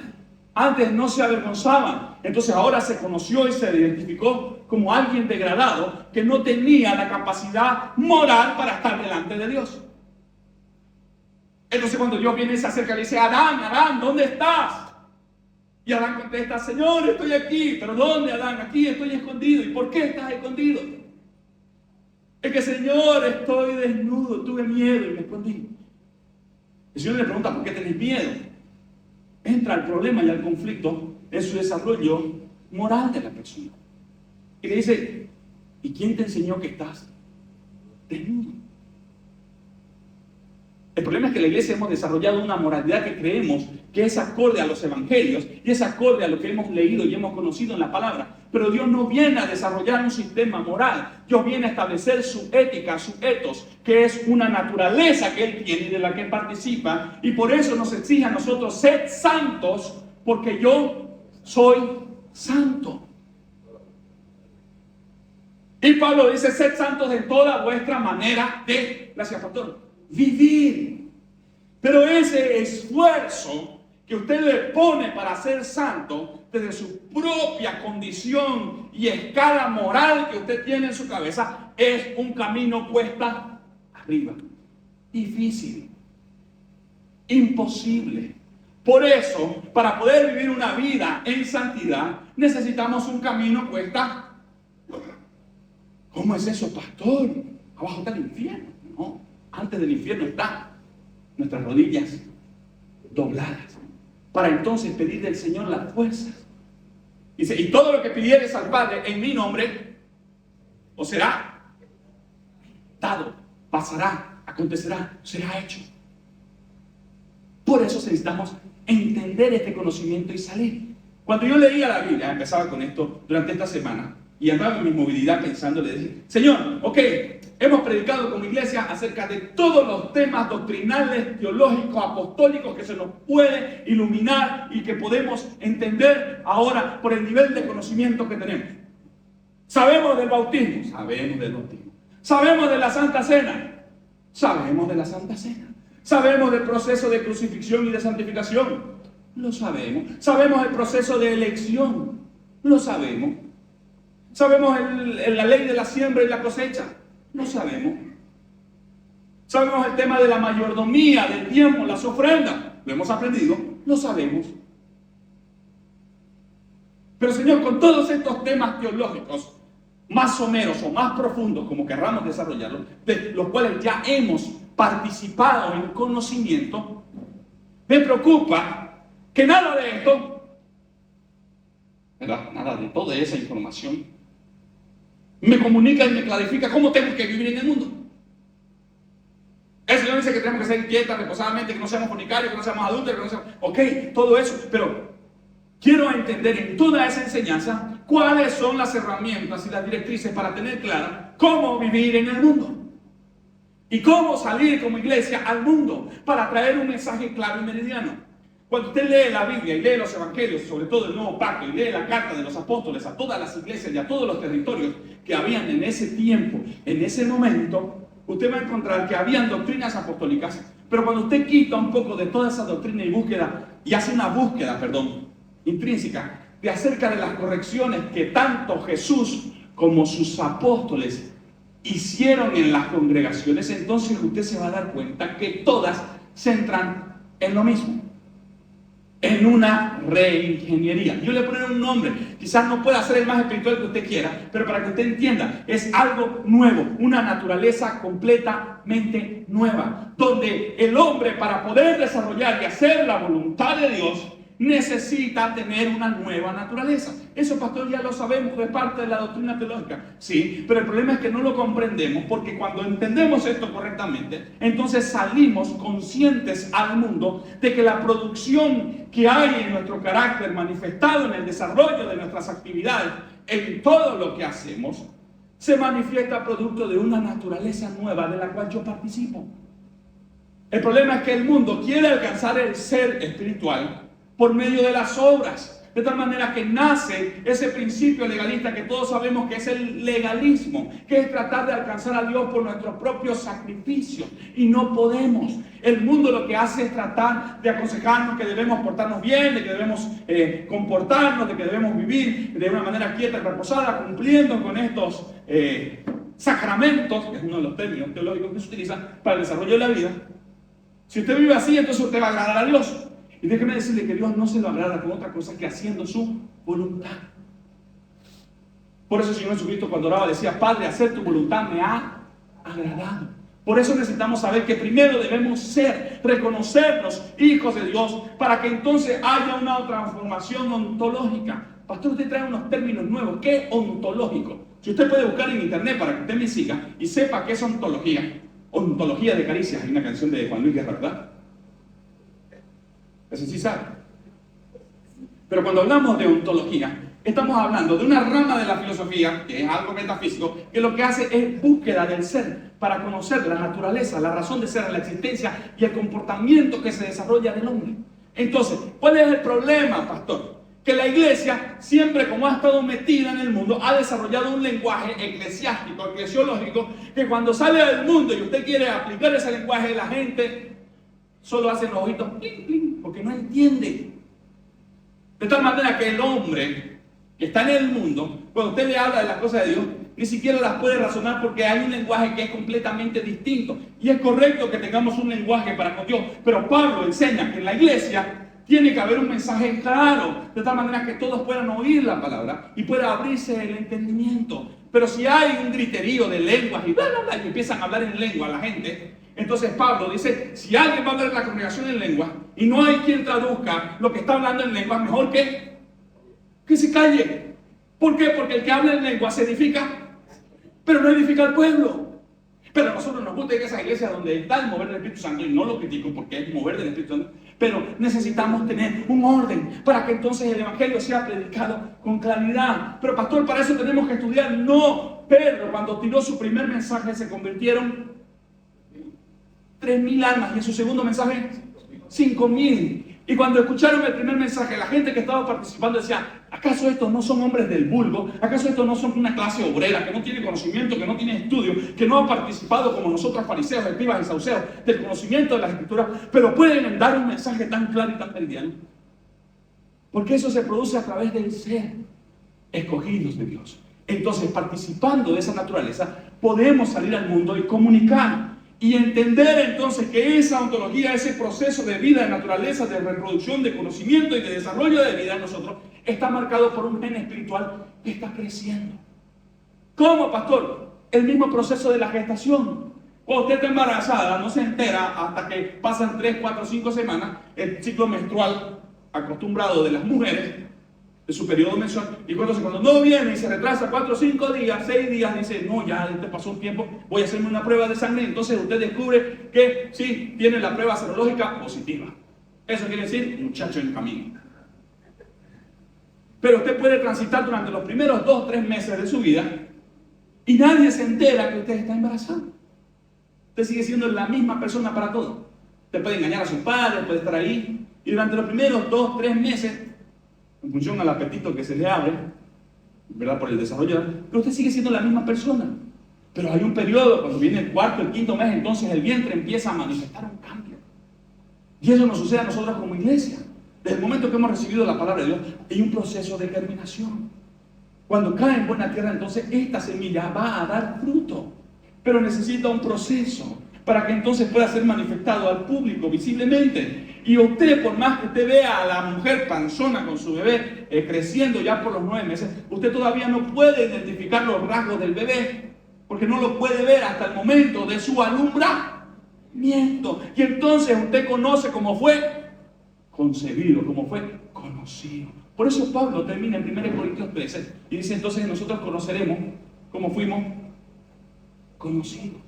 S3: Antes no se avergonzaban, entonces ahora se conoció y se identificó como alguien degradado que no tenía la capacidad moral para estar delante de Dios. Entonces cuando Dios viene y se acerca le dice, Adán, Adán, ¿dónde estás? Y Adán contesta, Señor, estoy aquí. ¿Pero dónde, Adán? Aquí estoy escondido. ¿Y por qué estás escondido? Es que, Señor, estoy desnudo, tuve miedo y me escondí. El Señor le pregunta, ¿por qué tenés miedo? Entra el problema y el conflicto en su desarrollo moral de la persona. Y le dice, ¿y quién te enseñó que estás desnudo? El problema es que la iglesia hemos desarrollado una moralidad que creemos que es acorde a los evangelios y es acorde a lo que hemos leído y hemos conocido en la palabra. Pero Dios no viene a desarrollar un sistema moral. Dios viene a establecer su ética, su etos, que es una naturaleza que Él tiene y de la que Él participa. Y por eso nos exige a nosotros, sed santos, porque yo soy santo. Y Pablo dice, sed santos en toda vuestra manera de, gracias pastor, vivir. Pero ese esfuerzo que usted le pone para ser santo desde su propia condición y escala moral que usted tiene en su cabeza es un camino cuesta arriba, difícil, imposible. Por eso, para poder vivir una vida en santidad, necesitamos un camino cuesta. ¿Cómo es eso, pastor? Abajo está el infierno. No, antes del infierno está nuestras rodillas dobladas, para entonces pedir del Señor las fuerzas. Dice, y todo lo que pidieres al Padre en mi nombre, os será dado, pasará, acontecerá, será hecho. Por eso necesitamos entender este conocimiento y salir. Cuando yo leía la Biblia, empezaba con esto durante esta semana, y andaba en mi movilidad pensando, le decía, Señor, ok, hemos predicado como iglesia acerca de todos los temas doctrinales, teológicos, apostólicos que se nos puede iluminar y que podemos entender ahora por el nivel de conocimiento que tenemos. Sabemos del bautismo, sabemos del bautismo. Sabemos de la Santa Cena, sabemos de la Santa Cena. Sabemos del proceso de crucifixión y de santificación, lo sabemos. Sabemos el proceso de elección, lo sabemos. Sabemos la ley de la siembra y la cosecha, lo sabemos. Sabemos el tema de la mayordomía, del tiempo, las ofrendas, lo hemos aprendido, lo sabemos. Pero Señor, con todos estos temas teológicos, más someros o más profundos, como querramos desarrollarlos, de los cuales ya hemos participado en conocimiento, me preocupa que nada de esto, ¿verdad? Nada de toda esa información me comunica y me clarifica cómo tengo que vivir en el mundo. El Señor dice que tenemos que ser quietas, reposadamente, que no seamos fornicarios, que no seamos adúlteros, que no seamos... Ok, todo eso, pero quiero entender en toda esa enseñanza cuáles son las herramientas y las directrices para tener clara cómo vivir en el mundo. Y cómo salir como iglesia al mundo para traer un mensaje claro y meridiano. Cuando usted lee la Biblia y lee los evangelios, sobre todo el Nuevo Pacto, y lee la carta de los apóstoles a todas las iglesias y a todos los territorios que habían en ese tiempo, en ese momento, usted va a encontrar que habían doctrinas apostólicas, pero cuando usted quita un poco de toda esa doctrina y hace una búsqueda, intrínseca, de acerca de las correcciones que tanto Jesús como sus apóstoles hicieron en las congregaciones, entonces usted se va a dar cuenta que todas centran en lo mismo, en una reingeniería. Yo le pondré un nombre, quizás no pueda ser el más espiritual que usted quiera, pero para que usted entienda, es algo nuevo, una naturaleza completamente nueva, donde el hombre, para poder desarrollar y hacer la voluntad de Dios, necesita tener una nueva naturaleza. Eso, pastor, ya lo sabemos, es parte de la doctrina teológica. Sí, pero el problema es que no lo comprendemos, porque cuando entendemos esto correctamente, entonces salimos conscientes al mundo de que la producción que hay en nuestro carácter manifestado en el desarrollo de nuestras actividades, en todo lo que hacemos, se manifiesta producto de una naturaleza nueva de la cual yo participo. El problema es que el mundo quiere alcanzar el ser espiritual por medio de las obras, de tal manera que nace ese principio legalista que todos sabemos que es el legalismo, que es tratar de alcanzar a Dios por nuestros propios sacrificios, y no podemos. El mundo lo que hace es tratar de aconsejarnos que debemos portarnos bien, de que debemos comportarnos, de que debemos vivir de una manera quieta y reposada, cumpliendo con estos sacramentos, que es uno de los términos teológicos que se utilizan para el desarrollo de la vida. Si usted vive así, entonces usted va a agradar a Dios. Y déjeme decirle que Dios no se lo agrada con otra cosa que haciendo su voluntad. Por eso el Señor Jesucristo, cuando oraba, decía: Padre, hacer tu voluntad me ha agradado. Por eso necesitamos saber que primero debemos reconocernos hijos de Dios, para que entonces haya una transformación ontológica. Pastor, usted trae unos términos nuevos. ¿Qué es ontológico? Si usted puede buscar en internet para que usted me siga y sepa qué es ontología. Ontología de Caricias, hay una canción de Juan Luis Guerra, ¿verdad? Eso sí sabe. Pero cuando hablamos de ontología, estamos hablando de una rama de la filosofía, que es algo metafísico, que lo que hace es búsqueda del ser, para conocer la naturaleza, la razón de ser, la existencia y el comportamiento que se desarrolla del hombre. Entonces, ¿cuál es el problema, pastor? Que la iglesia, siempre como ha estado metida en el mundo, ha desarrollado un lenguaje eclesiástico, eclesiológico, que cuando sale del mundo y usted quiere aplicar ese lenguaje, la gente solo hace los ojitos, clink, clink, porque no entiende. De tal manera que el hombre que está en el mundo, cuando usted le habla de las cosas de Dios, ni siquiera las puede razonar, porque hay un lenguaje que es completamente distinto. Y es correcto que tengamos un lenguaje para con Dios, pero Pablo enseña que en la iglesia tiene que haber un mensaje claro, de tal manera que todos puedan oír la palabra y pueda abrirse el entendimiento. Pero si hay un griterío de lenguas y bla, bla, bla, y empiezan a hablar en lengua a la gente, entonces Pablo dice: si alguien va a hablar en la congregación en lengua y no hay quien traduzca lo que está hablando en lengua, mejor que se calle. ¿Por qué? Porque el que habla en lengua se edifica, pero no edifica al pueblo. Pero a nosotros nos gusta ir a esa iglesia donde está el mover del Espíritu Santo, y no lo critico porque es mover del Espíritu Santo, pero necesitamos tener un orden para que entonces el evangelio sea predicado con claridad. Pero pastor, para eso tenemos que estudiar. No, Pedro, cuando tiró su primer mensaje, se convirtieron 3.000 almas, y en su segundo mensaje 5.000. Y cuando escucharon el primer mensaje, la gente que estaba participando decía: ¿acaso estos no son hombres del vulgo? ¿Acaso estos no son una clase obrera que no tiene conocimiento, que no tiene estudio, que no ha participado como nosotros fariseos, escribas y saduceos del conocimiento de las escrituras, pero pueden dar un mensaje tan claro y tan meridiano? Porque eso se produce a través del ser escogidos de Dios. Entonces, participando de esa naturaleza, podemos salir al mundo y comunicar. Y entender entonces que esa ontología, ese proceso de vida, de naturaleza, de reproducción, de conocimiento y de desarrollo de vida en nosotros, está marcado por un gen espiritual que está creciendo. ¿Cómo, pastor? El mismo proceso de la gestación. Cuando usted está embarazada, no se entera hasta que pasan 3, 4, 5 semanas, el ciclo menstrual acostumbrado de las mujeres, de su periodo mensual, y cuando no viene y se retrasa 4, 5 días, 6 días, dice: no, ya te pasó un tiempo, voy a hacerme una prueba de sangre. Entonces usted descubre que sí, tiene la prueba serológica positiva. Eso quiere decir muchacho en camino. Pero usted puede transitar durante los primeros 2 o 3 meses de su vida y nadie se entera que usted está embarazado. Usted sigue siendo la misma persona para todo. Usted puede engañar a su padre, puede estar ahí. Y durante los primeros 2 o 3 meses, en función al apetito que se le abre, ¿verdad? Por el desarrollo, pero usted sigue siendo la misma persona. Pero hay un periodo, cuando viene el 4º, el 5º mes, entonces el vientre empieza a manifestar un cambio. Y eso nos sucede a nosotros como iglesia. Desde el momento que hemos recibido la palabra de Dios, hay un proceso de germinación. Cuando cae en buena tierra, entonces esta semilla va a dar fruto. Pero necesita un proceso para que entonces pueda ser manifestado al público visiblemente. Y usted, por más que usted vea a la mujer panzona con su bebé creciendo ya por los 9 meses, usted todavía no puede identificar los rasgos del bebé, porque no lo puede ver hasta el momento de su alumbramiento. Y entonces usted conoce cómo fue concebido, cómo fue conocido. Por eso Pablo termina en 1 Corintios 13 y dice, entonces nosotros conoceremos cómo fuimos conocidos.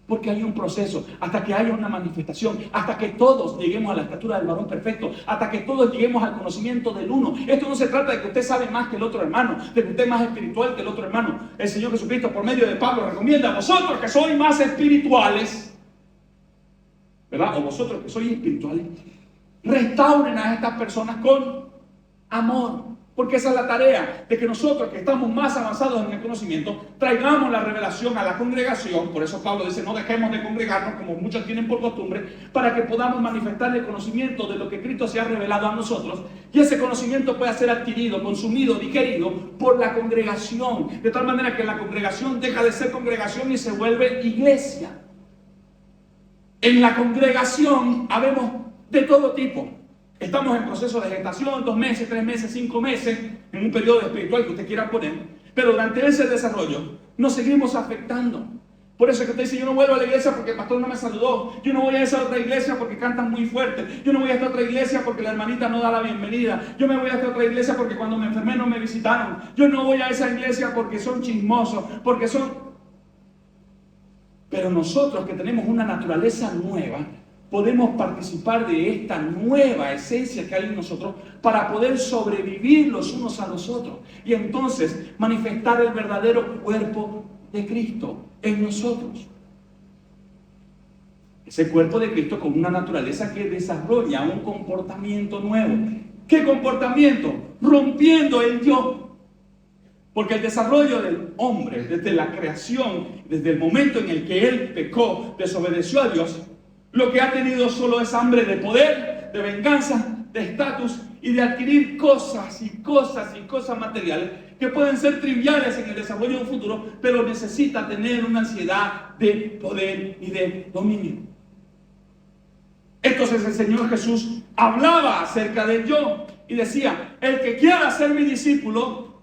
S3: Porque hay un proceso, hasta que haya una manifestación, hasta que todos lleguemos a la estatura del varón perfecto, hasta que todos lleguemos al conocimiento del uno. Esto no se trata de que usted sabe más que el otro hermano, de que usted es más espiritual que el otro hermano. El Señor Jesucristo, por medio de Pablo, recomienda a vosotros que sois más espirituales, ¿verdad? O vosotros que sois espirituales, restauren a estas personas con amor. Porque esa es la tarea, de que nosotros que estamos más avanzados en el conocimiento, traigamos la revelación a la congregación. Por eso Pablo dice, no dejemos de congregarnos como muchos tienen por costumbre, para que podamos manifestar el conocimiento de lo que Cristo se ha revelado a nosotros. Y ese conocimiento pueda ser adquirido, consumido, digerido por la congregación. De tal manera que la congregación deja de ser congregación y se vuelve iglesia. En la congregación habemos de todo tipo. Estamos en proceso de gestación, 2 meses, 3 meses, 5 meses, en un periodo espiritual que usted quiera poner, pero durante ese desarrollo nos seguimos afectando. Por eso es que usted dice, yo no vuelvo a la iglesia porque el pastor no me saludó, yo no voy a esa otra iglesia porque cantan muy fuerte, yo no voy a esta otra iglesia porque la hermanita no da la bienvenida, yo me voy a esta otra iglesia porque cuando me enfermé no me visitaron, yo no voy a esa iglesia porque son chismosos, porque son... Pero nosotros que tenemos una naturaleza nueva, podemos participar de esta nueva esencia que hay en nosotros para poder sobrevivir los unos a los otros y entonces manifestar el verdadero cuerpo de Cristo en nosotros. Ese cuerpo de Cristo con una naturaleza que desarrolla un comportamiento nuevo. ¿Qué comportamiento? Rompiendo el yo. Porque el desarrollo del hombre, desde la creación, desde el momento en el que él pecó, desobedeció a Dios, lo que ha tenido solo es hambre de poder, de venganza, de estatus y de adquirir cosas y cosas y cosas materiales que pueden ser triviales en el desarrollo de un futuro, pero necesita tener una ansiedad de poder y de dominio. Entonces el Señor Jesús hablaba acerca del yo y decía, el que quiera ser mi discípulo,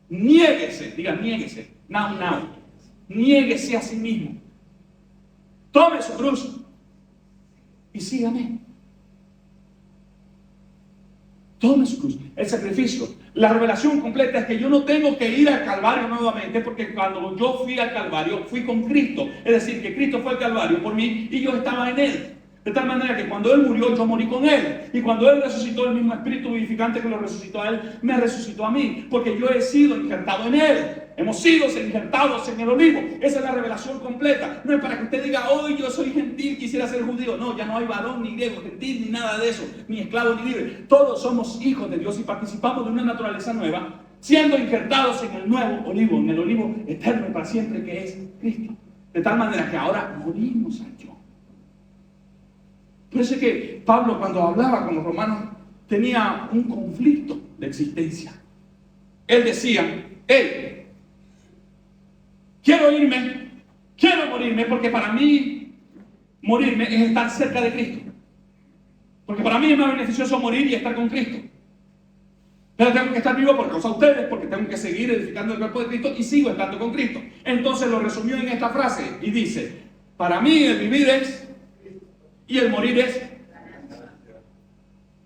S3: niéguese, diga niéguese, now, niéguese a sí mismo. Tome su cruz y sígame. Tome su cruz. El sacrificio. La revelación completa es que yo no tengo que ir al Calvario nuevamente, porque cuando yo fui al Calvario, fui con Cristo. Es decir, que Cristo fue al Calvario por mí y yo estaba en Él. De tal manera que cuando Él murió, yo morí con Él. Y cuando Él resucitó, el mismo Espíritu vivificante que lo resucitó a Él, me resucitó a mí. Porque yo he sido injertado en Él. Hemos sido injertados en el olivo. Esa es la revelación completa. No es para que usted diga, hoy yo soy gentil, quisiera ser judío. No, ya no hay varón, ni griego, gentil, ni nada de eso. Ni esclavo, ni libre. Todos somos hijos de Dios y participamos de una naturaleza nueva, siendo injertados en el nuevo olivo, en el olivo eterno y para siempre que es Cristo. De tal manera que ahora morimos al yo. Por eso es que Pablo, cuando hablaba con los romanos, tenía un conflicto de existencia. Él decía, hey, quiero morirme, porque para mí morirme es estar cerca de Cristo. Porque para mí es más beneficioso morir y estar con Cristo. Pero tengo que estar vivo por causa de ustedes, porque tengo que seguir edificando el cuerpo de Cristo y sigo estando con Cristo. Entonces lo resumió en esta frase y dice, para mí el vivir es y el morir es.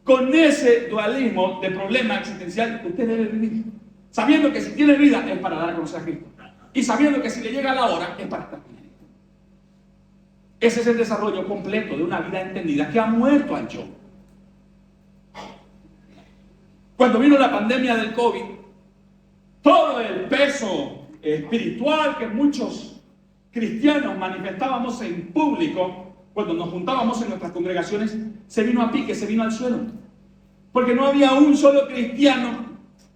S3: Con ese dualismo de problema existencial usted debe vivir, sabiendo que si tiene vida es para dar a conocer a Cristo y sabiendo que si le llega la hora es para estar con Él. Ese es el desarrollo completo de una vida entendida que ha muerto al yo. Cuando vino la pandemia del COVID, todo el peso espiritual que muchos cristianos manifestábamos en público, cuando nos juntábamos en nuestras congregaciones, se vino a pique, se vino al suelo. Porque no había un solo cristiano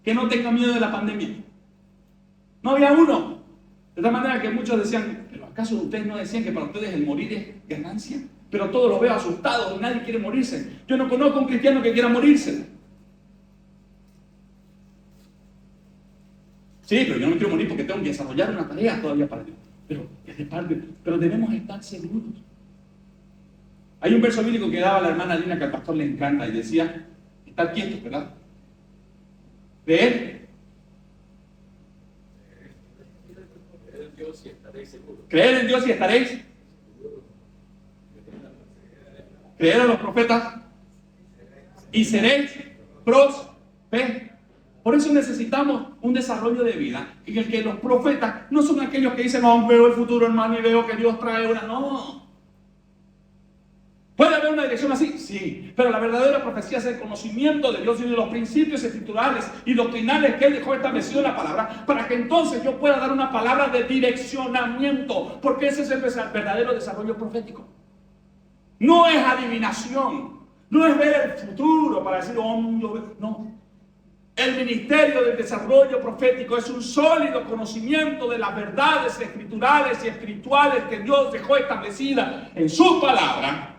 S3: que no tenga miedo de la pandemia. No había uno. De tal manera que muchos decían, ¿pero acaso ustedes no decían que para ustedes el morir es ganancia? Pero todos los veo asustados y nadie quiere morirse. Yo no conozco un cristiano que quiera morirse. Sí, pero yo no me quiero morir porque tengo que desarrollar una tarea todavía para Dios. Pero debemos estar seguros. Hay un verso bíblico que daba la hermana Lina que al pastor le encanta y decía, estar quietos, ¿verdad? Creer en Dios y estaréis seguros. Creer en Dios y estaréis. Creer a los profetas y seréis prósperos. Por eso necesitamos un desarrollo de vida en el que los profetas no son aquellos que dicen, no, veo el futuro, hermano, y veo que Dios trae una. No. ¿Puede haber una dirección así? Sí. Pero la verdadera profecía es el conocimiento de Dios y de los principios escriturales y doctrinales que Él dejó establecido en la palabra, para que entonces yo pueda dar una palabra de direccionamiento, porque ese es el verdadero desarrollo profético. No es adivinación, no es ver el futuro para decir, oh, yo veo. No. El ministerio del desarrollo profético es un sólido conocimiento de las verdades escriturales y espirituales que Dios dejó establecidas en su palabra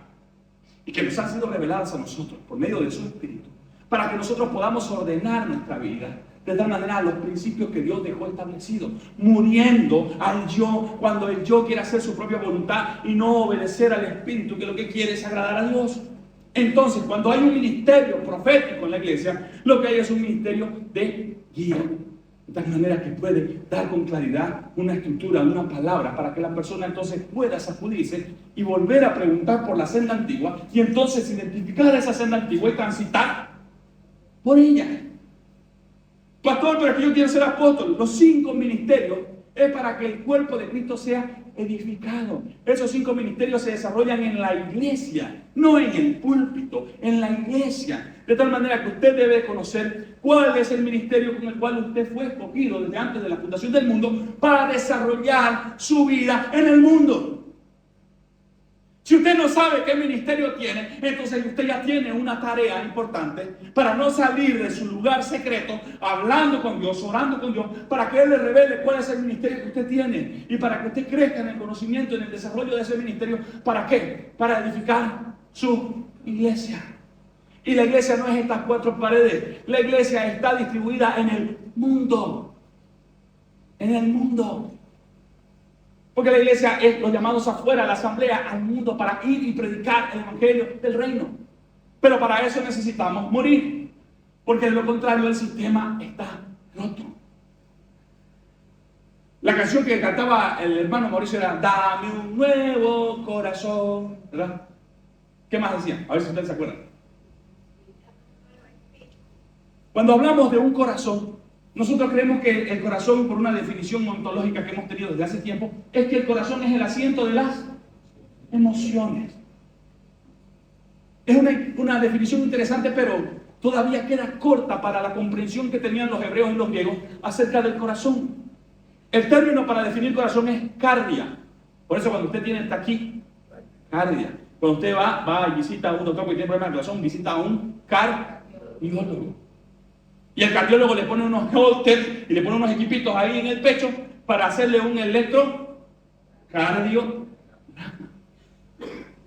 S3: y que nos han sido reveladas a nosotros por medio de su Espíritu, para que nosotros podamos ordenar nuestra vida de tal manera a los principios que Dios dejó establecidos, muriendo al yo cuando el yo quiere hacer su propia voluntad y no obedecer al Espíritu, que lo que quiere es agradar a Dios. Entonces, cuando hay un ministerio profético en la iglesia, lo que hay es un ministerio de guía, de tal manera que puede dar con claridad una estructura, una palabra, para que la persona entonces pueda sacudirse y volver a preguntar por la senda antigua, y entonces identificar esa senda antigua y transitar por ella. Pastor, pero es que yo quiero ser apóstol. Los 5 ministerios es para que el cuerpo de Cristo sea edificado. Esos 5 ministerios se desarrollan en la iglesia, no en el púlpito, en la iglesia. De tal manera que usted debe conocer cuál es el ministerio con el cual usted fue escogido desde antes de la fundación del mundo para desarrollar su vida en el mundo. Si usted no sabe qué ministerio tiene, entonces usted ya tiene una tarea importante para no salir de su lugar secreto, hablando con Dios, orando con Dios, para que Él le revele cuál es el ministerio que usted tiene y para que usted crezca en el conocimiento, en el desarrollo de ese ministerio. ¿Para qué? Para edificar su iglesia. Y la iglesia no es estas 4 paredes, la iglesia está distribuida en el mundo. En el mundo. Porque la iglesia es los llamados afuera, la asamblea, al mundo, para ir y predicar el evangelio del reino. Pero para eso necesitamos morir, porque de lo contrario el sistema está roto. La canción que cantaba el hermano Mauricio era Dame un nuevo corazón, ¿verdad? ¿Qué más decía? A ver si ustedes se acuerdan. Cuando hablamos de un corazón, nosotros creemos que el corazón, por una definición ontológica que hemos tenido desde hace tiempo, es que el corazón es el asiento de las emociones. Es una definición interesante, pero todavía queda corta para la comprensión que tenían los hebreos y los griegos acerca del corazón. El término para definir corazón es cardia. Por eso cuando usted tiene taquicardia, cuando usted va y visita a un doctor que tiene problemas de corazón, visita a un cardiólogo. Y el cardiólogo le pone unos holters y le pone unos equipitos ahí en el pecho para hacerle un electrocardiograma.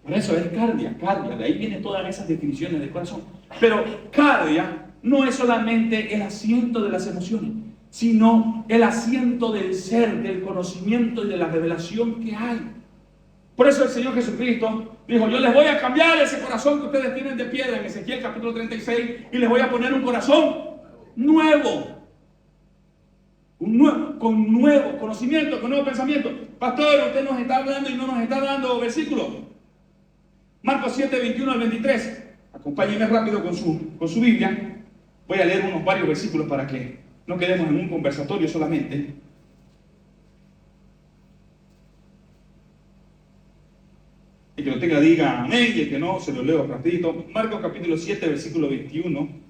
S3: Por eso es cardia. De ahí vienen todas esas definiciones del corazón. Pero cardia no es solamente el asiento de las emociones, sino el asiento del ser, del conocimiento y de la revelación que hay. Por eso el Señor Jesucristo dijo, yo les voy a cambiar ese corazón que ustedes tienen de piedra en Ezequiel capítulo 36 y les voy a poner un corazón nuevo, con nuevo conocimiento, con nuevo pensamiento. Pastor, usted nos está hablando y no nos está dando versículos. Marcos 7, 21 al 23. Acompáñenme rápido con su Biblia. Voy a leer varios versículos para que no quedemos en un conversatorio solamente. El que lo tenga diga amén, y el que no, se lo leo rapidito. Marcos capítulo 7, versículo 21.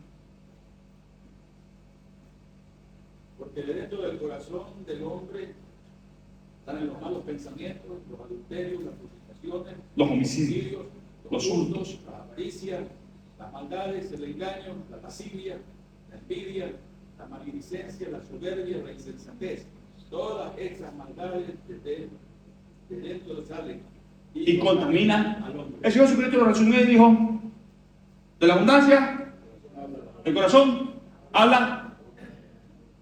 S4: casamientos, los adulterios, las fornicaciones,
S3: los homicidios,
S4: los hurtos, la avaricia, las maldades, el engaño, la lascivia, la envidia, la maledicencia, la soberbia, la insensatez. Todas esas maldades de dentro salen
S3: y contaminan
S4: al hombre.
S3: El Señor Jesucristo lo resumió y dijo: de la abundancia, el corazón habla.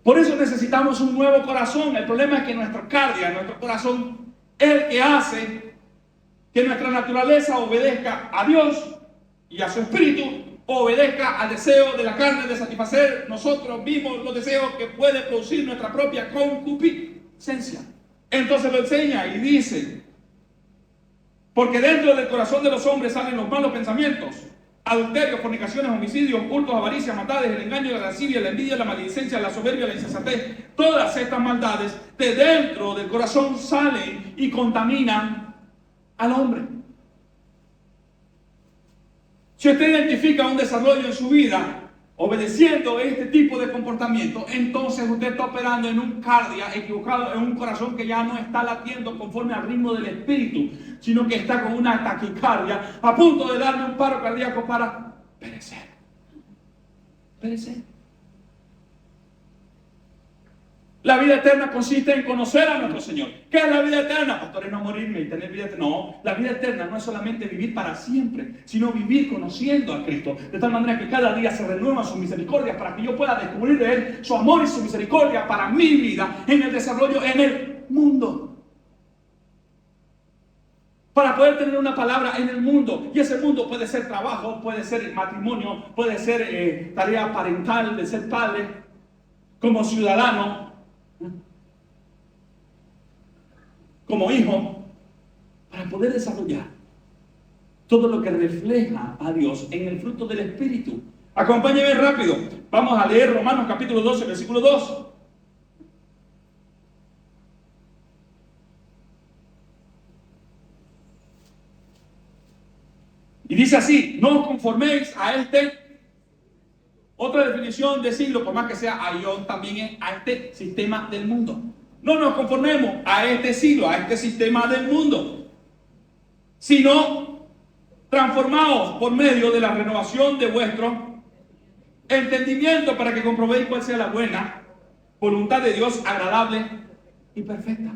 S3: Por eso necesitamos un nuevo corazón. El problema es que nuestro cardia, nuestro corazón, es el que hace que nuestra naturaleza obedezca a Dios y a su espíritu, obedezca al deseo de la carne de satisfacer nosotros mismos los deseos que puede producir nuestra propia concupiscencia. Entonces lo enseña y dice: porque dentro del corazón de los hombres salen los malos pensamientos, adulterios, fornicaciones, homicidios, hurtos, avaricias, maldades, el engaño, la lascivia, la envidia, la maledicencia, la soberbia, la insensatez. Todas estas maldades de dentro del corazón salen y contaminan al hombre. Si usted identifica un desarrollo en su vida obedeciendo este tipo de comportamiento, entonces usted está operando en un cardia equivocado, en un corazón que ya no está latiendo conforme al ritmo del espíritu, sino que está con una taquicardia a punto de darle un paro cardíaco para perecer. La vida eterna consiste en conocer a nuestro Señor. ¿Qué es la vida eterna? Pastor, es no morirme y tener vida eterna. No, la vida eterna no es solamente vivir para siempre, sino vivir conociendo a Cristo. De tal manera que cada día se renuevan sus misericordias para que yo pueda descubrir de Él su amor y su misericordia para mi vida en el desarrollo en el mundo. Para poder tener una palabra en el mundo. Y ese mundo puede ser trabajo, puede ser matrimonio, puede ser tarea parental de ser padre, como ciudadano, como hijo, para poder desarrollar todo lo que refleja a Dios en el fruto del Espíritu. Acompáñenme rápido. Vamos a leer Romanos capítulo 12, versículo 2. Y dice así: no os conforméis a este. Otra definición de siglo, por más que sea aión, también es a este sistema del mundo. No nos conformemos a este siglo, a este sistema del mundo, sino transformaos por medio de la renovación de vuestro entendimiento para que comprobéis cuál sea la buena voluntad de Dios, agradable y perfecta.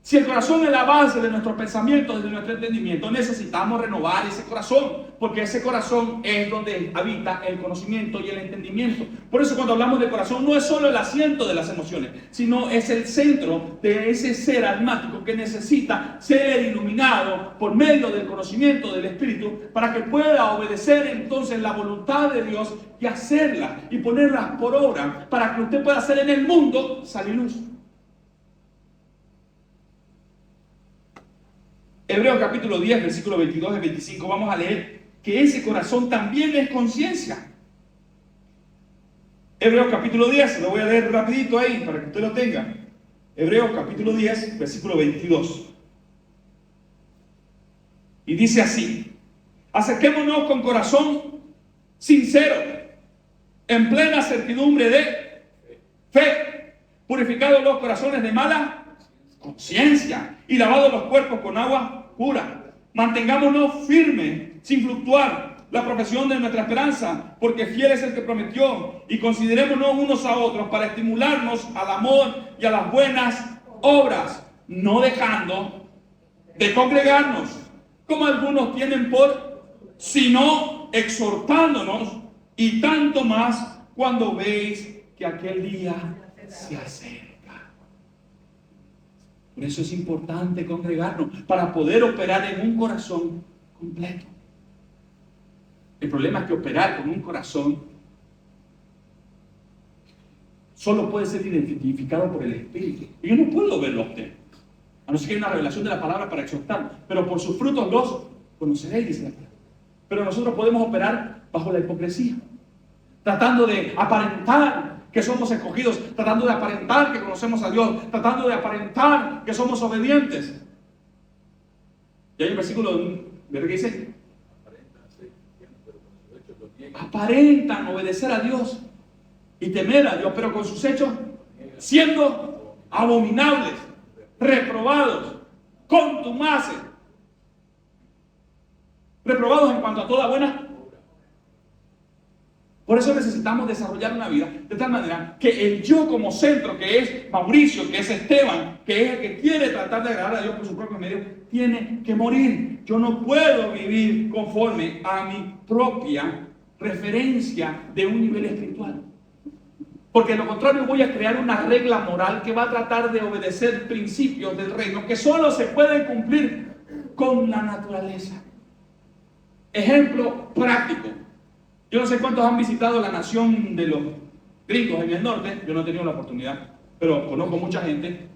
S3: Si el corazón es la base de nuestros pensamientos, de nuestro entendimiento, necesitamos renovar ese corazón, porque ese corazón es donde habita el conocimiento y el entendimiento. Por eso cuando hablamos de corazón no es solo el asiento de las emociones, sino es el centro de ese ser almático que necesita ser iluminado por medio del conocimiento del Espíritu para que pueda obedecer entonces la voluntad de Dios y hacerla y ponerla por obra para que usted pueda hacer en el mundo sal y luz. Hebreos capítulo 10, versículos 22 y 25, vamos a leer que ese corazón también es conciencia. Hebreos capítulo 10, lo voy a leer rapidito ahí para que usted lo tenga. Hebreos capítulo 10, versículo 22. Y dice así: acerquémonos con corazón sincero, en plena certidumbre de fe, purificados los corazones de mala conciencia y lavados los cuerpos con agua pura. Mantengámonos firmes, sin fluctuar, la profesión de nuestra esperanza, porque fiel es el que prometió, y considerémonos unos a otros para estimularnos al amor y a las buenas obras, no dejando de congregarnos, como algunos tienen por, sino exhortándonos, y tanto más cuando veis que aquel día se acerca. Por eso es importante congregarnos, para poder operar en un corazón completo. El problema es que operar con un corazón solo puede ser identificado por el Espíritu. Y yo no puedo verlo a usted, a no ser que haya una revelación de la palabra para exhortar. Pero por sus frutos los conoceréis, dice la palabra. Pero nosotros podemos operar bajo la hipocresía, tratando de aparentar que somos escogidos, tratando de aparentar que conocemos a Dios, tratando de aparentar que somos obedientes. Y hay un versículo, ¿verdad que dice? Aparentan obedecer a Dios y temer a Dios, pero con sus hechos siendo abominables. reprobados, contumaces, reprobados en cuanto a toda buena. Por eso necesitamos desarrollar una vida de tal manera que el yo como centro, que es Mauricio, que es Esteban, que es el que quiere tratar de agradar a Dios por su propio medio, tiene que morir. Yo no puedo vivir conforme a mi propia referencia de un nivel espiritual. Porque de lo contrario voy a crear una regla moral que va a tratar de obedecer principios del reino que solo se pueden cumplir con la naturaleza. Ejemplo práctico. Yo no sé cuántos han visitado la nación de los gringos en el norte. Yo no he tenido la oportunidad, pero conozco mucha gente.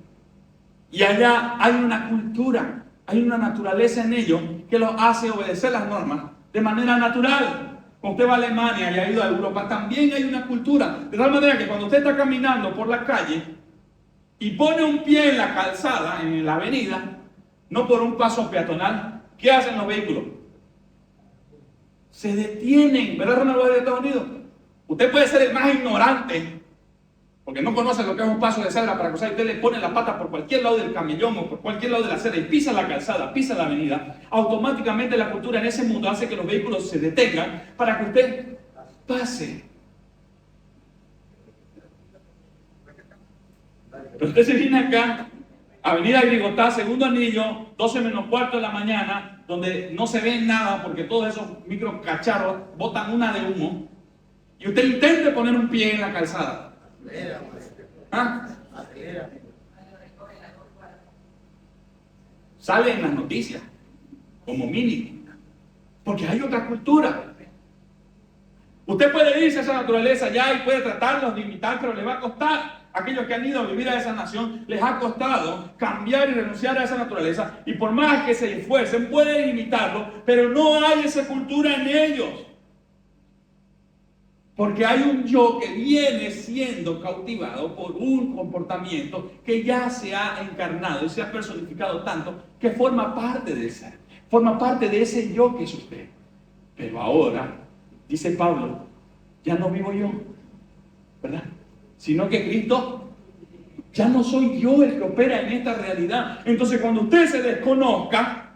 S3: Y allá hay una cultura, hay una naturaleza en ellos que los hace obedecer las normas de manera natural. Cuando usted va a Alemania y ha ido a Europa, también hay una cultura. De tal manera que cuando usted está caminando por la calle y pone un pie en la calzada, en la avenida, no por un paso peatonal, ¿qué hacen los vehículos? Se detienen, ¿verdad, Ronaldo, de Estados Unidos? Usted puede ser el más ignorante, porque no conoce lo que es un paso de cebra para cruzar, y usted le pone la pata por cualquier lado del camellón o por cualquier lado de la acera y pisa la calzada, pisa la avenida. Automáticamente la cultura en ese mundo hace que los vehículos se detengan para que usted pase. Pero usted se viene acá, Avenida Grigotá, segundo anillo, 12 menos cuarto de la mañana, donde no se ve nada porque todos esos micro cacharros botan una de humo, y usted intente poner un pie en la calzada. ¿Ah? Sale en las noticias como mínimo, porque hay otra cultura. Usted puede irse a esa naturaleza ya y puede tratarlos de imitar, pero le va a costar. Aquellos que han ido a vivir a esa nación, les ha costado cambiar y renunciar a esa naturaleza, y por más que se esfuercen pueden imitarlo, pero no hay esa cultura en ellos. Porque hay un yo que viene siendo cautivado por un comportamiento que ya se ha encarnado y se ha personificado tanto que forma parte de ese, forma parte de ese yo que es usted. Pero ahora, dice Pablo, ya no vivo yo, ¿verdad? Sino que Cristo, ya no soy yo el que opera en esta realidad. Entonces cuando usted se desconozca,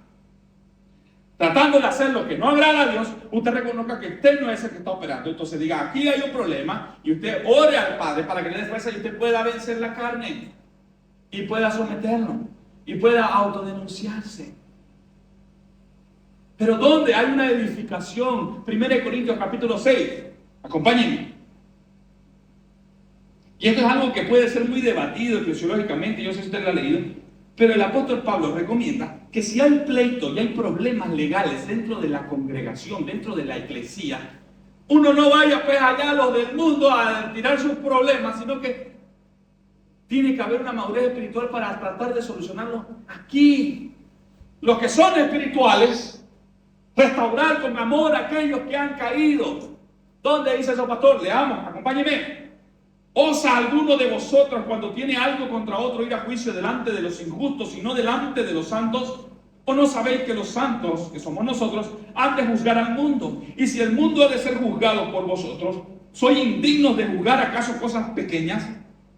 S3: tratando de hacer lo que no agrada a Dios, usted reconozca que usted no es el que está operando. Entonces diga, aquí hay un problema, y usted ore al Padre para que le dé fuerza y usted pueda vencer la carne, y pueda someterlo, y pueda autodenunciarse. Pero ¿dónde hay una edificación? 1 Corintios capítulo 6, acompáñenme. Y esto es algo que puede ser muy debatido eclesiológicamente, yo sé si usted lo ha leído, pero el apóstol Pablo recomienda que si hay pleito y hay problemas legales dentro de la congregación, dentro de la iglesia, uno no vaya pues allá a los del mundo a tirar sus problemas, sino que tiene que haber una madurez espiritual para tratar de solucionarlos aquí. Los que son espirituales, restaurar con amor a aquellos que han caído. ¿Dónde dice eso, pastor? Leamos, acompáñeme. ¿Osa alguno de vosotros cuando tiene algo contra otro ir a juicio delante de los injustos y no delante de los santos? ¿O no sabéis que los santos, que somos nosotros, han de juzgar al mundo? Y si el mundo ha de ser juzgado por vosotros, ¿sois indignos de juzgar acaso cosas pequeñas?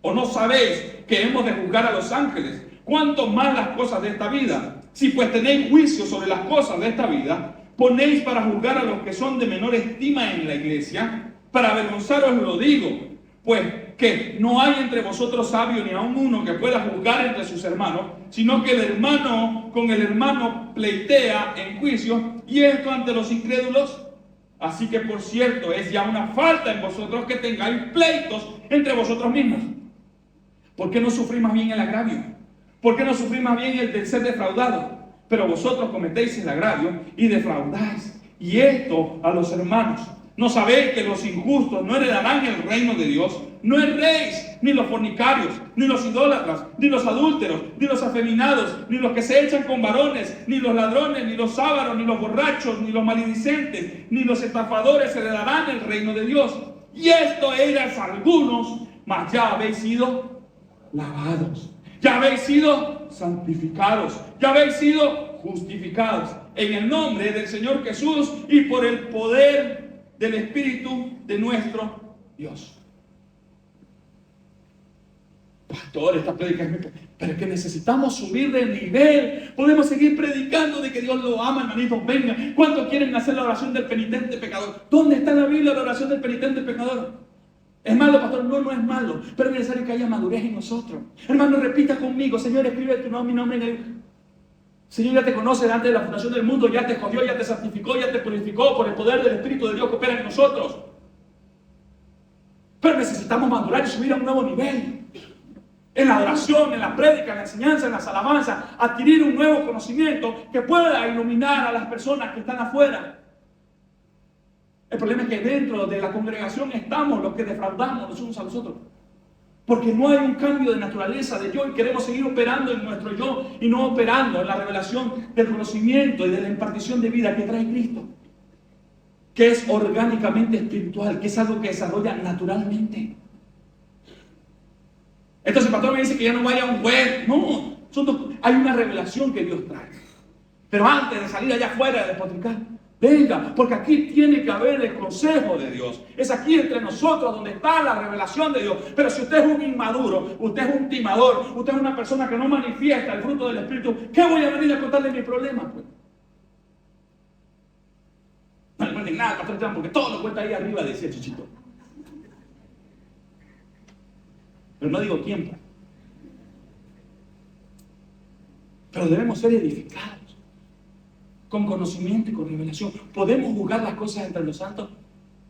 S3: ¿O no sabéis que hemos de juzgar a los ángeles? ¿Cuánto más las cosas de esta vida? Si pues tenéis juicio sobre las cosas de esta vida, ponéis para juzgar a los que son de menor estima en la iglesia. Para avergonzaros lo digo, pues que no hay entre vosotros sabio ni aun uno que pueda juzgar entre sus hermanos, sino que el hermano con el hermano pleitea en juicio, y esto ante los incrédulos. Así que por cierto es ya una falta en vosotros que tengáis pleitos entre vosotros mismos. ¿Por qué no sufrís más bien el agravio? ¿Por qué no sufrís más bien el de ser defraudado? Pero vosotros cometéis el agravio y defraudáis, y esto a los hermanos. ¿No sabéis que los injustos no heredarán el reino de Dios? No erréis, ni los fornicarios, ni los idólatras, ni los adúlteros, ni los afeminados, ni los que se echan con varones, ni los ladrones, ni los ávaros, ni los borrachos, ni los maledicentes, ni los estafadores heredarán el reino de Dios. Y esto erais algunos, mas ya habéis sido lavados, ya habéis sido santificados, ya habéis sido justificados en el nombre del Señor Jesús y por el poder del Espíritu de nuestro Dios. Pastor, esta prédica es
S4: Pero es que necesitamos subir de nivel. Podemos seguir predicando de que Dios lo ama, hermanitos. Venga, ¿cuántos quieren hacer la oración del penitente pecador? ¿Dónde está en la Biblia la oración del penitente pecador? ¿Es malo, pastor? No, no es malo. Pero es necesario que haya madurez en nosotros. Hermano, repita conmigo. Señor, escribe tu nombre, mi nombre en el... Señor, ya te conoce antes de la fundación del mundo. Ya te escogió, ya te santificó, ya te purificó por el poder del Espíritu de Dios que opera en nosotros. Pero necesitamos madurar y subir a un nuevo nivel. En la oración, en la prédica, en la enseñanza, en las alabanzas, adquirir un nuevo conocimiento que pueda iluminar a las personas que están afuera. El problema es que dentro de la congregación estamos los que defraudamos los unos a los otros. Porque no hay un cambio de naturaleza de yo y queremos seguir operando en nuestro yo y no operando en la revelación del conocimiento y de la impartición de vida que trae Cristo. Que es orgánicamente espiritual, que es algo que desarrolla naturalmente. Entonces el pastor me dice que ya no vaya a un web. No, hay una revelación que Dios trae. Pero antes de salir allá afuera de despotricar, venga, porque aquí tiene que haber el consejo de Dios. Es aquí entre nosotros donde está la revelación de Dios. Pero si usted es un inmaduro, usted es un timador, usted es una persona que no manifiesta el fruto del Espíritu, ¿qué voy a venir a contarle mi problema? Pues? No le cuenten nada, pastor Esteban, porque todo lo cuenta ahí arriba, decía Chichito. Pero no digo quién. Pues. Pero debemos ser edificados con conocimiento y con revelación. ¿Podemos juzgar las cosas entre los santos?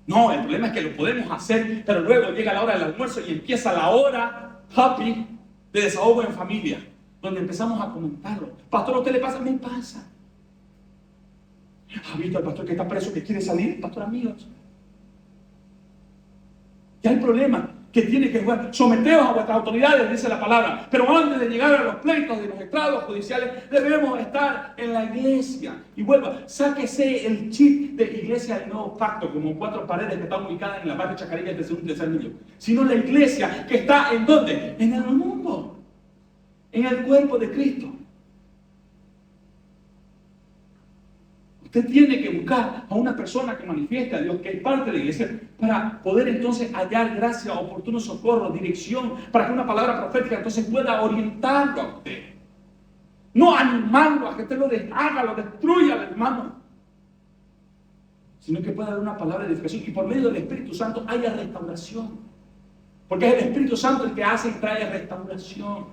S4: No, el problema es que lo podemos hacer, pero luego llega la hora del almuerzo y empieza la hora happy de desahogo en familia, donde empezamos a comentarlo. Pastor, ¿a usted le pasa? Me pasa. ¿Ha visto al pastor que está preso que quiere salir? Pastor, amigos. Ya hay problema que tiene que jugar. Someteos a vuestras autoridades, dice la palabra. Pero antes de llegar a los pleitos de los estrados judiciales, debemos estar en la iglesia. Y vuelva, sáquese el chip de iglesia del nuevo pacto, como 4 paredes que están ubicadas en la barrio Chacarilla de segundo y tercer nivel. Sino la iglesia que está ¿en dónde? En el mundo. En el cuerpo de Cristo. Usted tiene que buscar a una persona que manifieste a Dios, que es parte de la iglesia, para poder entonces hallar gracia, oportuno socorro, dirección, para que una palabra profética entonces pueda orientarlo a usted. No animarlo a que usted lo deshaga, lo destruya, hermano. Sino que pueda dar una palabra de edificación y por medio del Espíritu Santo haya restauración. Porque es el Espíritu Santo el que hace y trae restauración.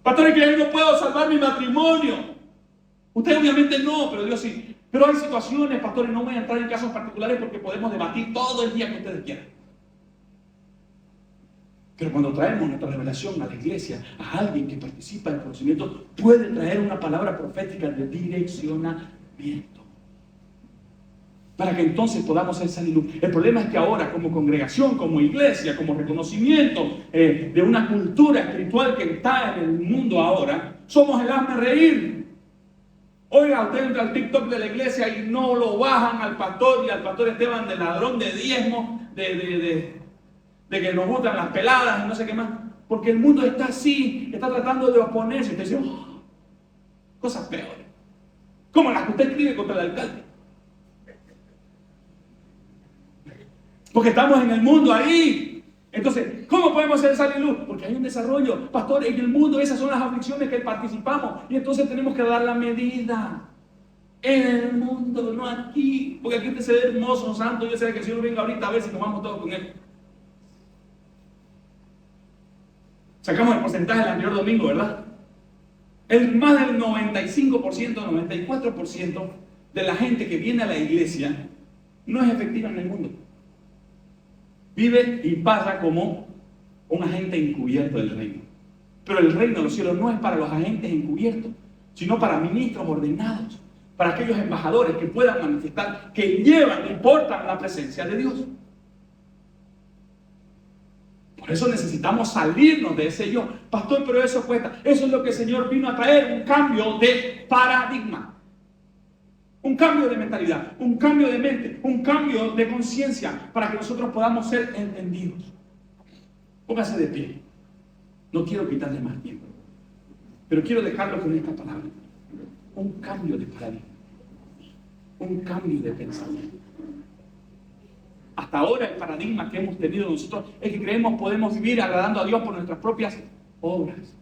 S4: Pastor, es que yo no puedo salvar mi matrimonio. Usted obviamente no, pero Dios sí. Pero hay situaciones, pastores, no voy a entrar en casos particulares porque podemos debatir todo el día que ustedes quieran. Pero cuando traemos nuestra revelación a la iglesia, a alguien que participa en el conocimiento, puede traer una palabra profética de direccionamiento. Para que entonces podamos ser sal y luz. El problema es que ahora, como congregación, como iglesia, como reconocimiento de una cultura espiritual que está en el mundo ahora, somos el hazme reír. Oiga, usted entra al TikTok de la iglesia y no lo bajan al pastor y al pastor Esteban de ladrón de diezmo, de que nos gustan las peladas y no sé qué más. Porque el mundo está así, está tratando de oponerse. Usted dice, oh, cosas peores. Como las que usted escribe contra el alcalde. Porque estamos en el mundo ahí. Entonces, ¿cómo podemos ser sal y luz? Porque hay un desarrollo. Pastor, en el mundo esas son las aflicciones que participamos. Y entonces tenemos que dar la medida. En el mundo, no aquí. Porque aquí usted se ve hermoso, santo. Yo sé que el Señor venga ahorita a ver si nos vamos todos con Él. Sacamos el porcentaje del anterior domingo, ¿verdad? Más del 95%, 94% de la gente que viene a la iglesia no es efectiva en el mundo. Vive y pasa como un agente encubierto del reino. Pero el reino de los cielos no es para los agentes encubiertos, sino para ministros ordenados, para aquellos embajadores que puedan manifestar, que llevan y portan la presencia de Dios. Por eso necesitamos salirnos de ese yo. Pastor, pero eso cuesta. Eso es lo que el Señor vino a traer, un cambio de paradigma. Un cambio de mentalidad, un cambio de mente, un cambio de conciencia para que nosotros podamos ser entendidos. Póngase de pie. No quiero quitarle más tiempo, pero quiero dejarlo con esta palabra. Un cambio de paradigma. Un cambio de pensamiento. Hasta ahora el paradigma que hemos tenido nosotros es que creemos podemos vivir agradando a Dios por nuestras propias obras.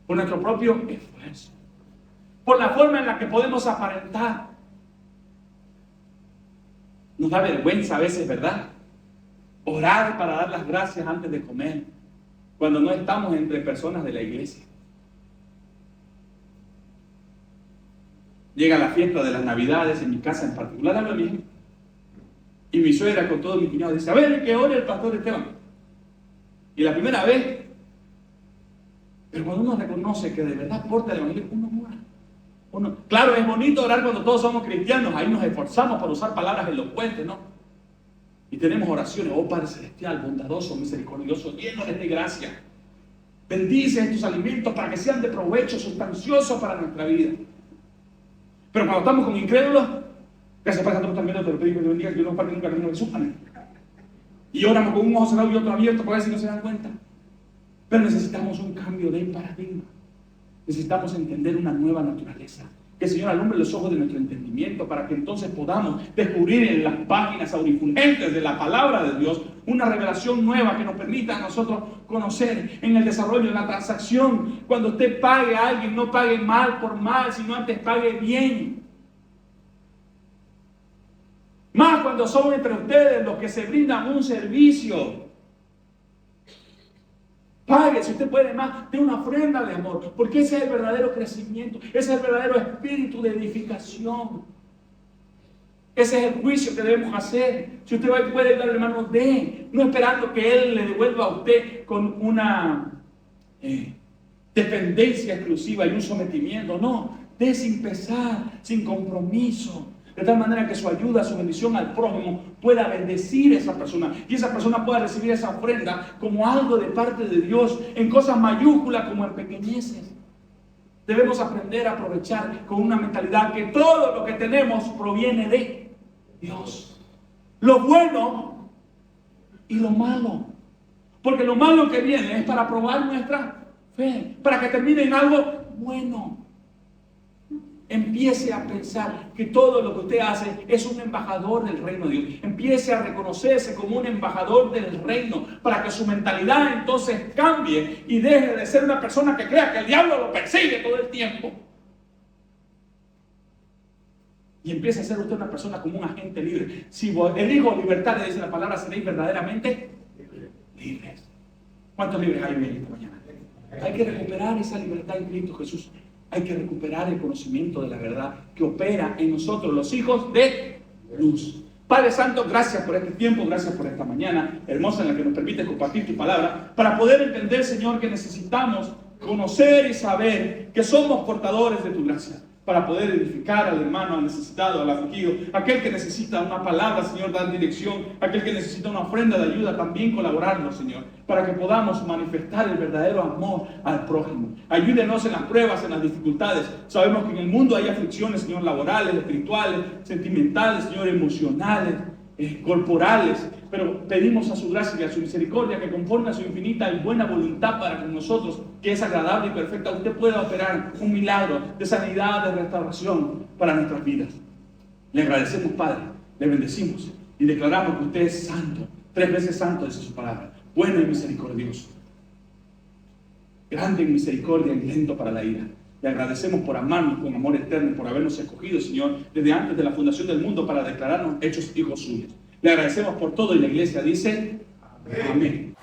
S4: por nuestro propio esfuerzo, por la forma en la que podemos aparentar. Nos da vergüenza a veces, ¿verdad? Orar para dar las gracias antes de comer, cuando no estamos entre personas de la iglesia. Llega la fiesta de las Navidades, en mi casa en particular, hablo bien. Y mi suegra con todos mis cuñados dice, a ver, que ore el pastor Esteban. Y la primera vez, pero cuando uno reconoce que de verdad porta el evangelio, uno ora. Claro, es bonito orar cuando todos somos cristianos, ahí nos esforzamos por usar palabras elocuentes, ¿no? Y tenemos oraciones, oh Padre Celestial, bondadoso, misericordioso, lleno de gracia. Bendice estos alimentos para que sean de provecho, sustanciosos para nuestra vida. Pero cuando estamos con incrédulos, gracias Padre Santo, también te lo pedimos que te bendiga, que yo no parte nunca el camino de Jesús, amén. Y oramos con un ojo cerrado y otro abierto para ver si no se dan cuenta. Pero necesitamos un cambio de paradigma. Necesitamos entender una nueva naturaleza. Que el Señor alumbre los ojos de nuestro entendimiento para que entonces podamos descubrir en las páginas aurifulgentes de la palabra de Dios una revelación nueva que nos permita a nosotros conocer en el desarrollo de la transacción. Cuando usted pague a alguien, no pague mal por mal, sino antes pague bien. Más cuando son entre ustedes los que se brindan un servicio. Pague, si usted puede más, de una ofrenda de amor, porque ese es el verdadero crecimiento, ese es el verdadero espíritu de edificación. Ese es el juicio que debemos hacer. Si usted puede dar, hermano, dé, no esperando que Él le devuelva a usted con una dependencia exclusiva y un sometimiento. No, dé sin pesar, sin compromiso. De tal manera que su ayuda, su bendición al prójimo pueda bendecir a esa persona. Y esa persona pueda recibir esa ofrenda como algo de parte de Dios, en cosas mayúsculas como en pequeñeces. Debemos aprender a aprovechar con una mentalidad que todo lo que tenemos proviene de Dios. Lo bueno y lo malo. Porque lo malo que viene es para probar nuestra fe, para que termine en algo bueno. Empiece a pensar que todo lo que usted hace es un embajador del reino de Dios. Empiece a reconocerse como un embajador del reino para que su mentalidad entonces cambie y deje de ser una persona que crea que el diablo lo persigue todo el tiempo. Y empiece a ser usted una persona como un agente libre. Si elijo libertad, le dice la palabra, seréis verdaderamente libres. ¿Cuántos libres hay hoy esta mañana? Hay que recuperar esa libertad en Cristo Jesús. Hay que recuperar el conocimiento de la verdad que opera en nosotros, los hijos de luz. Padre Santo, gracias por este tiempo, gracias por esta mañana hermosa en la que nos permite compartir tu palabra, para poder entender, Señor, que necesitamos conocer y saber que somos portadores de tu gracia, para poder edificar al hermano, al necesitado, al afligido, aquel que necesita una palabra, Señor, dar dirección, aquel que necesita una ofrenda de ayuda, también colaborarlo, Señor, para que podamos manifestar el verdadero amor al prójimo. Ayúdenos en las pruebas, en las dificultades. Sabemos que en el mundo hay aflicciones, Señor, laborales, espirituales, sentimentales, Señor, emocionales, corporales, pero pedimos a su gracia y a su misericordia que conforme a su infinita y buena voluntad para con nosotros, que es agradable y perfecta, usted pueda operar un milagro de sanidad, de restauración para nuestras vidas. Le agradecemos, Padre, le bendecimos y declaramos que usted es santo, 3 veces santo, dice su palabra, bueno y misericordioso, grande en misericordia y lento para la ira. Le agradecemos por amarnos con amor eterno y por habernos escogido, Señor, desde antes de la fundación del mundo para declararnos hechos hijos suyos. Le agradecemos por todo y la iglesia dice amén.